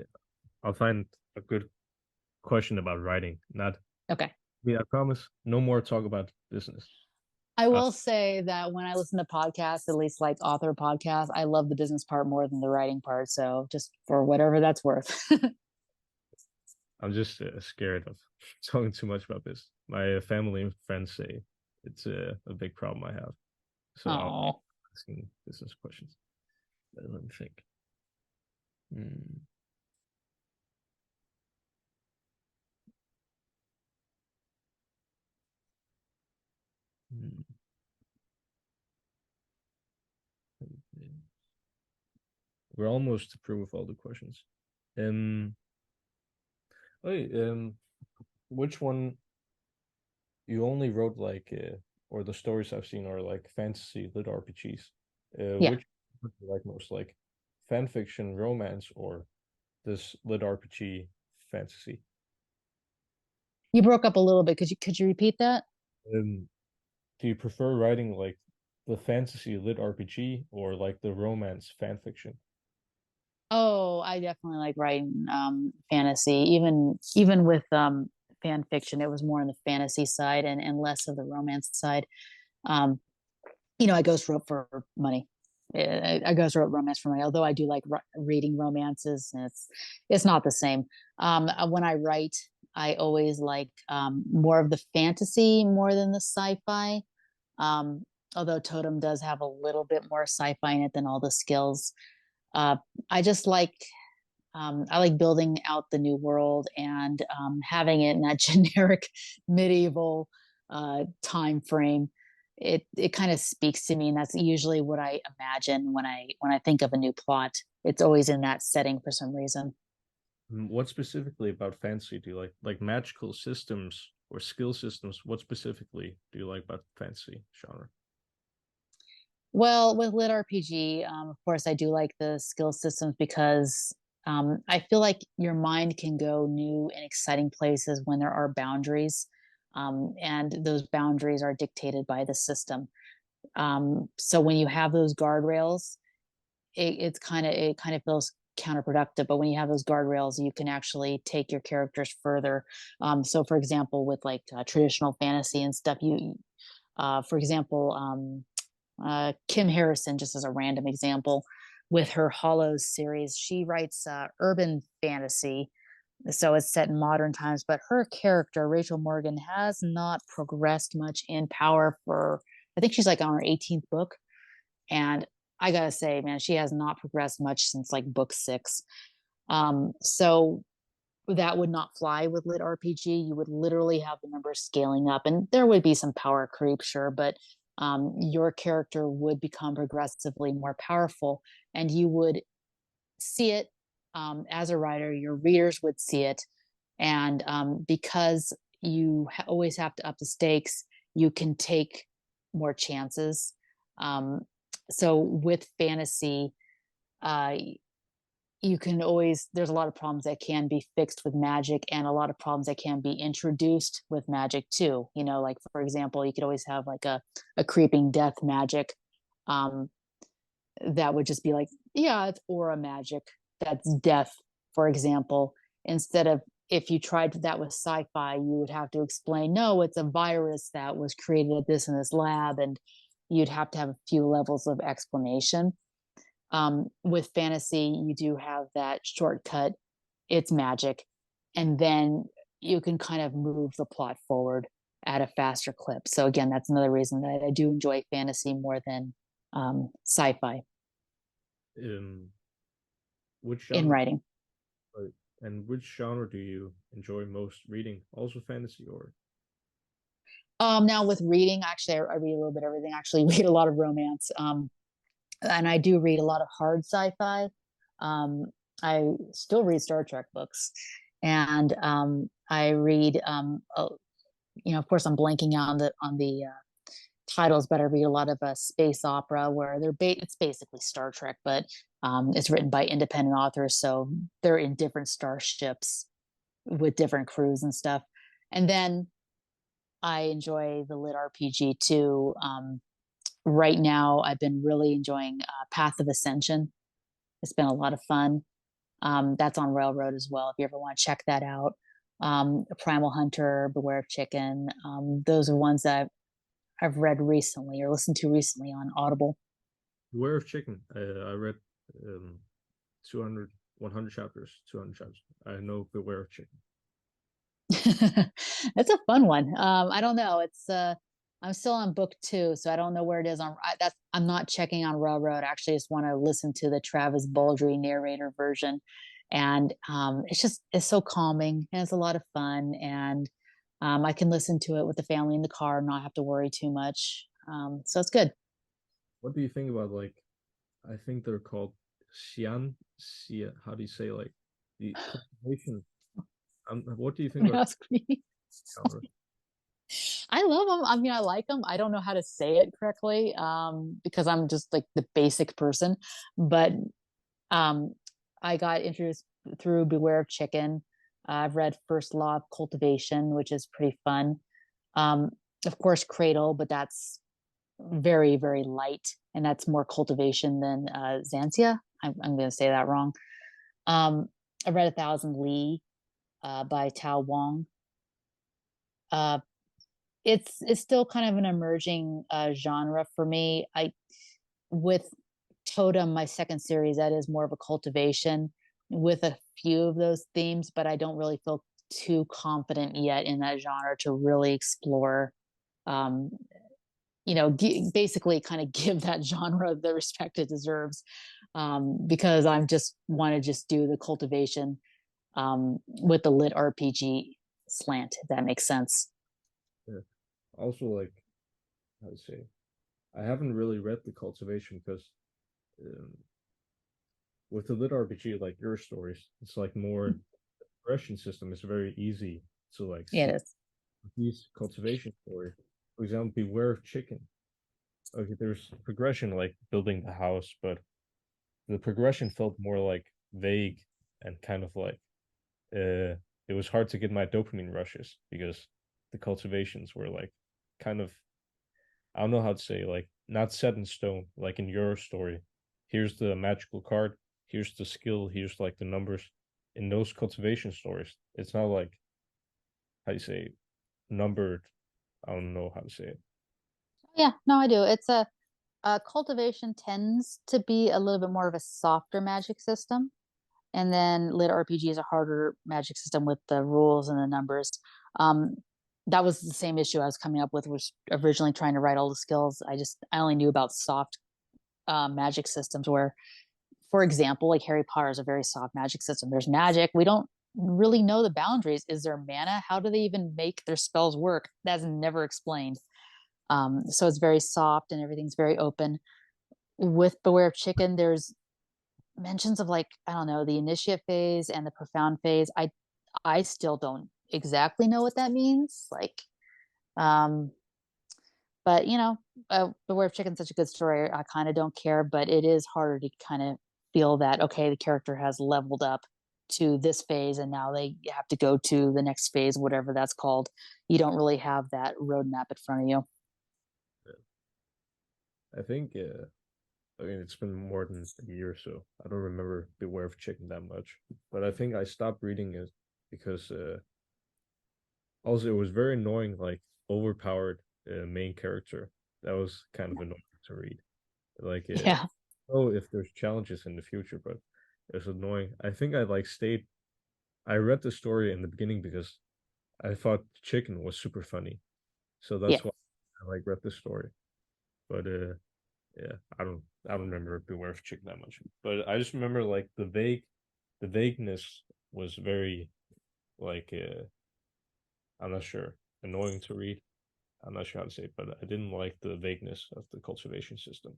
I'll find a good question about writing. Not, Okay. I promise, no more talk about business. I Uh, will say that when I listen to podcasts, at least like author podcasts, I love the business part more than the writing part. So just for whatever that's worth. I'm just scared of talking too much about this. My family and friends say it's a big problem I have. So I'll Oh, asking business questions. Let me think. Hmm. Hmm. We're almost through with all the questions. Um, wait, which one you only wrote like, or the stories I've seen are like fantasy lit RPGs. yeah. Which would you like most, like fan fiction, romance, or this lit RPG fantasy? You broke up a little bit. Could you repeat that? Um, do you prefer writing like the fantasy lit RPG or like the romance fan fiction? Oh, I definitely like writing fantasy. Even with fan fiction, it was more on the fantasy side and less of the romance side. Um, I ghost wrote for money. I ghost wrote romance for money. Although I do like reading romances, and it's not the same. When I write, I always like more of the fantasy more than the sci-fi. Um, Although Totem does have a little bit more sci-fi in it than all the skills. Uh, I just like I like building out the new world and having it in that generic medieval time frame. It kind of speaks to me, and that's usually what I imagine when I think of a new plot. It's always in that setting for some reason. What specifically about fantasy do you like? Like magical systems or skill systems? What specifically do you like about fantasy genre? Well, with lit RPG, of course, I do like the skill systems because I feel like your mind can go new and exciting places when there are boundaries, and those boundaries are dictated by the system. So when you have those guardrails, it kind of feels counterproductive. But when you have those guardrails, you can actually take your characters further. So, for example, with like traditional fantasy and stuff, for example, Kim Harrison, just as a random example, with her Hollows series, she writes urban fantasy. So it's set in modern times, but her character, Rachel Morgan, has not progressed much in power I think she's like on her 18th book. And I gotta say, man, she has not progressed much since like book 6. So that would not fly with lit RPG. You would literally have the numbers scaling up, and there would be some power creep, sure, but your character would become progressively more powerful, and you would see it as a writer. Your readers would see it, and because you always have to up the stakes, you can take more chances. Um, so with fantasy, uh, you can always there's a lot of problems that can be fixed with magic and a lot of problems that can be introduced with magic too. Like for example, you could always have like a creeping death magic. Um, that would just be like, yeah, it's aura magic. That's death, for example. Instead of if you tried that with sci-fi, you would have to explain, no, it's a virus that was created at this in this lab, and you'd have to have a few levels of explanation. With fantasy, you do have that shortcut. It's magic. And then you can kind of move the plot forward at a faster clip. So again, that's another reason that I do enjoy fantasy more than sci-fi Um, which in genre writing. and which genre do you enjoy most reading? Also fantasy or Now with reading, actually, I read a little bit of everything. Actually, read a lot of romance, and I do read a lot of hard sci-fi. Um, I still read Star Trek books, and I read, of course, I'm blanking out on the titles, but I read a lot of space opera where it's basically Star Trek, but it's written by independent authors, so they're in different starships with different crews and stuff. And then I enjoy the lit RPG too. Right now, I've been really enjoying Path of Ascension. It's been a lot of fun. That's on Railroad as well. If you ever want to check that out, Primal Hunter, Beware of Chicken. Those are ones that I've read recently or listened to recently on Audible. Beware of Chicken? I read um 200, 100 chapters, 200 chapters. I know Beware of Chicken. It's a fun one. I don't know. I'm still on book two, so I don't know where it is on. I'm not checking on Railroad. I actually just want to listen to the Travis Baldry narrator version, and it's so calming and it's a lot of fun, and I can listen to it with the family in the car and not have to worry too much. So it's good. What do you think about like I think they're called Sia, how do you say like the cultivation? What do you think about Ask me. genre? I love them. I mean, I like them. I don't know how to say it correctly because I'm just like the basic person. But um, I got introduced through Beware of Chicken. I've read First Law of Cultivation, which is pretty fun. Um, of course, Cradle, but that's very, very light, and that's more cultivation than Xantia. I'm going to say that wrong. I read A Thousand Lee by Tao Wong. Uh, it's still kind of an emerging genre for me. I with Totem, my second series, that is more of a cultivation with a few of those themes, but I don't really feel too confident yet in that genre to really explore. Um, basically, kind of give that genre the respect it deserves, because I'm just want to just do the cultivation with the lit RPG slant, if that makes sense. Yeah. Also, like how to say, I haven't really read the cultivation because um, with the lit RPG, like your stories, it's like more progression system is very easy to like Yeah, see it is. these cultivation stories. For example, Beware of Chicken. Okay, there's progression like building the house, but the progression felt more like vague and kind of like uh it was hard to get my dopamine rushes because the cultivations were like kind of I don't know how to say like not set in stone like in your story. Here's the magical card, here's the skill, here's like the numbers. In those cultivation stories, it's not like how you say numbered. I don't know how to say it. Yeah, no, I do. Cultivation tends to be a little bit more of a softer magic system, and then lit RPG is a harder magic system with the rules and the numbers. Um, that was the same issue I was coming up with, was originally trying to write all the skills. I only knew about soft magic systems where, for example, like Harry Potter is a very soft magic system. There's magic. We don't really know the boundaries. Is there mana? How do they even make their spells work? That's never explained. So it's very soft and everything's very open. With Beware of Chicken, there's mentions of, like, I don't know, the initiate phase and the profound phase. I still don't exactly know what that means. Like, um, but Beware of Chicken's such a good story. I kind of don't care, but it is harder to kind of feel that okay, the character has leveled up to this phase and now they have to go to the next phase, whatever that's called. You don't really have that roadmap in front of you. I think I mean it's been more than a year, so I don't remember Beware of Chicken that much. But I think I stopped reading it because also it was very annoying, like overpowered main character. That was kind of annoying to read. Like Yeah. oh if there's challenges in the future, but it was annoying. I think I like stayed I read the story in the beginning because I thought Chicken was super funny. So Yeah. that's why I like read the story. But yeah, I don't remember Beware of Chicken that much. But I just remember like the vagueness was very like I'm not sure, annoying to read. I'm not sure how to say it, but I didn't like the vagueness of the cultivation system.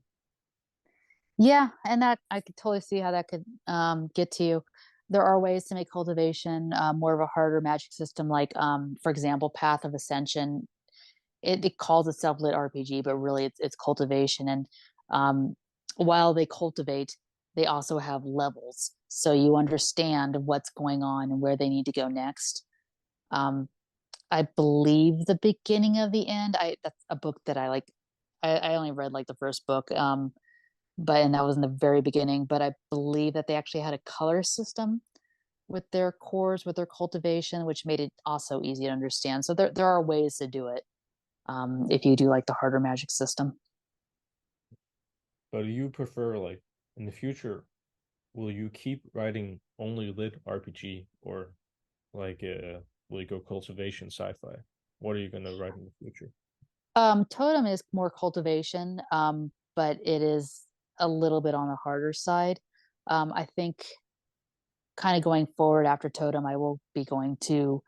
Yeah, and that I could totally see how that could get to you. There are ways to make cultivation more of a harder magic system, like for example, Path of Ascension. It calls itself lit RPG, but really it's cultivation. And um, while they cultivate, they also have levels, so you understand what's going on and where they need to go next. Um, I believe the beginning of the end. I That's a book that I like. I only read like the first book. But and that was in the very beginning. But I believe that they actually had a color system with their cores, with their cultivation, which made it also easy to understand. So there are ways to do it if you do like the harder magic system. But do you prefer like in the future, will you keep writing only lit RPG or like will you go cultivation sci-fi? What are you gonna write in the future? Totem is more cultivation, but it is a little bit on the harder side. I think kind of going forward after Totem, I will be going to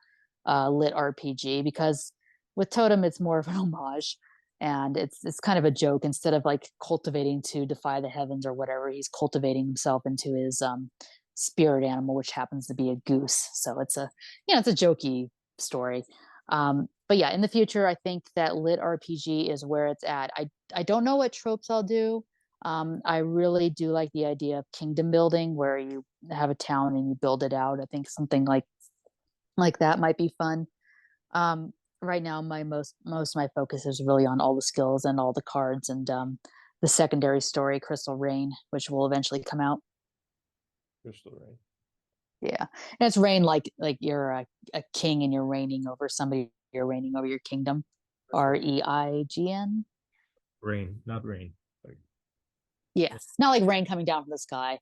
lit RPG because with Totem, it's more of an homage and it's kind of a joke. Instead of like cultivating to defy the heavens or whatever, he's cultivating himself into his spirit animal, which happens to be a goose. So it's a it's a jokey story. But yeah, in the future, I think that lit RPG is where it's at. I don't know what tropes I'll do. I really do like the idea of kingdom building where you have a town and you build it out. I think something like that might be fun. Right now, my most of my focus is really on all the skills and all the cards and the secondary story, Crystal Rain, which will eventually come out. Crystal Rain. Yeah, and it's reign like you're a king and you're reigning over somebody. You're reigning over your kingdom. Crystal Reign. Rain, not rain. Like Yeah, yeah, not like rain coming down from the sky.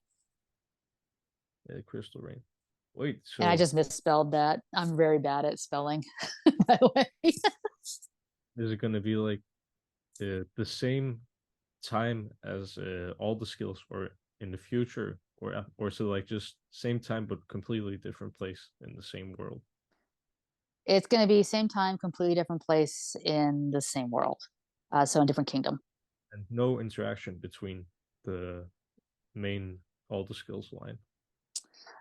yeah, Crystal Rain. Wait, And I so just misspelled that. I'm very bad at spelling, by the way. is it gonna be like the same time as all the skills, or in the future, or so like just same time but completely different place in the same world, It's going to be same time, completely different place in the same world. So in different kingdom. and no interaction between the main all the skills line.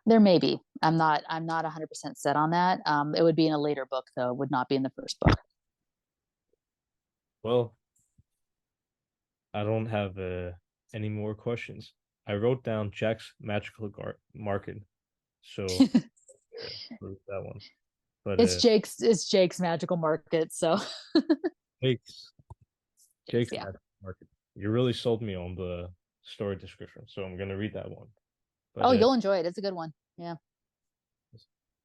There may be. I'm not 100% set on that. It would be in a later book though. It would not be in the first book. Well, I don't have any more questions. I wrote down Jack's market, so for that one. But It's Jake's magical market. So Jake's Jake's, Jake's yeah. magical market. You really sold me on the story description, so I'm gonna read that one. But Oh, you'll enjoy it. It's a good one. Yeah.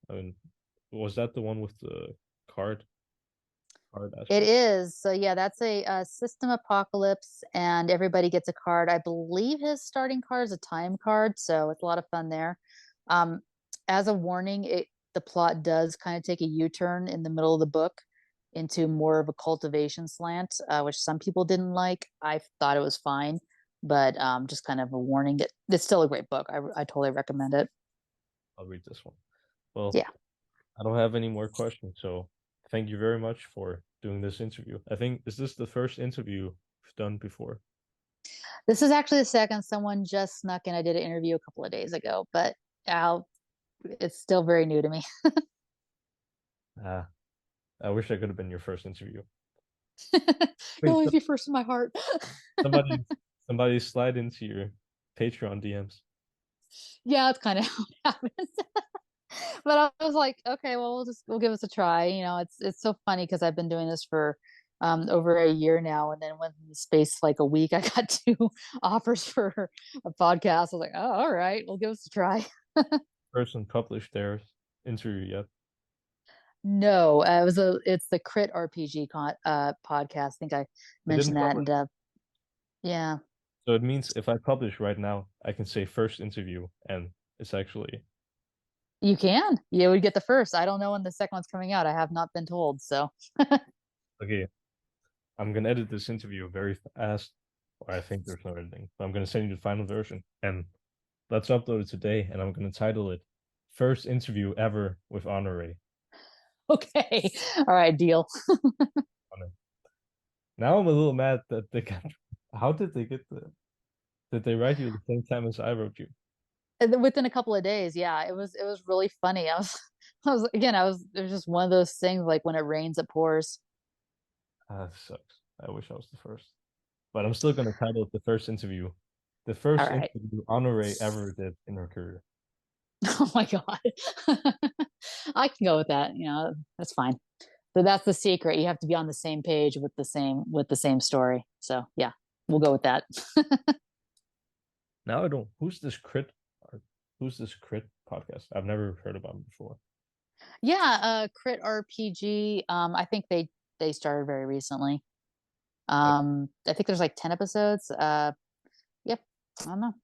I mean, was that the one with the card It aspect? is. So yeah, that's a system apocalypse, and everybody gets a card. I believe his starting card is a time card, so it's a lot of fun there. Um, as a warning, the plot does kind of take a U-turn in the middle of the book into more of a cultivation slant, which some people didn't like. I thought it was fine, but just kind of a warning. It's still a great book. I totally recommend it. I'll read this one. Well, Yeah. I don't have any more questions, so thank you very much for doing this interview. I think is this the first interview we've done before? This is actually the second. Someone just snuck in. I did an interview a couple of days ago, but I'll it's still very new to me. Ah, I wish I could have been your first interview. You'll Wait, always be first in my heart. somebody, somebody slide into your Patreon DMs. Yeah, it's kind of how it happens. But I was like, okay, well, we'll give us a try. It's so funny because I've been doing this for over a year now, and then within the space of like a week, I got two offers for a podcast. I was like, oh, all right, we'll give us a try. Person published their interview yet? No, it's the Crit RPG podcast. I think I It didn't mentioned that, publish. and yeah, So it means if I publish right now, I can say first interview, and it's actually you can. You would get the first. I don't know when the second one's coming out. I have not been told. So, okay. I'm gonna edit this interview very fast, or I think there's no editing. But I'm gonna send you the final version, and let's upload it today. And I'm gonna title it "First Interview Ever with Honore." okay, all right, deal. Now I'm a little mad that they got. How did they get the? Did they write you at the same time as I wrote you? And then within a couple of days, yeah, it was really funny. It was just one of those things like when it rains, it pours. Ah, this sucks. I wish I was the first, but I'm still gonna title it "The First Interview." The All first right. interview Honore ever did in her career. Oh my God. I can go with that. That's fine. But that's the secret. You have to be on the same page with the same story. So yeah, we'll go with that. Now I don't. Who's this crit? Or who's this crit podcast? I've never heard about him before. Yeah, Crit RPG. I think they started very recently. I think there's like 10 episodes. Yep. I don't know.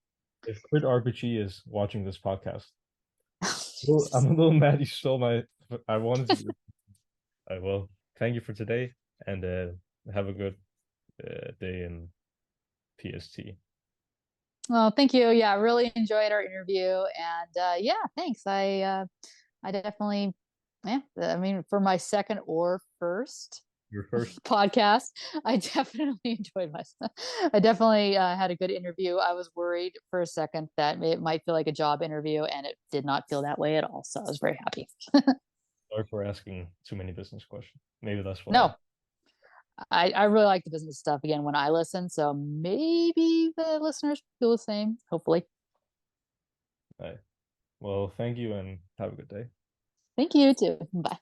If Crit RPG is watching this podcast, well, I'm a little mad you stole my. I wanted to. Well, thank you for today, and have a good day in PST. Well, thank you. Yeah, I really enjoyed our interview, and yeah, thanks. I definitely, yeah. I mean, for my second or first Your first. podcast, I definitely enjoyed myself. I definitely had a good interview. I was worried for a second that it might feel like a job interview, and it did not feel that way at all. So I was very happy. Sorry for asking too many business questions. Maybe that's why. No, I really like the business stuff again when I listen. So maybe the listeners feel the same. Hopefully. Well, thank you and have a good day. Thank you too. Bye.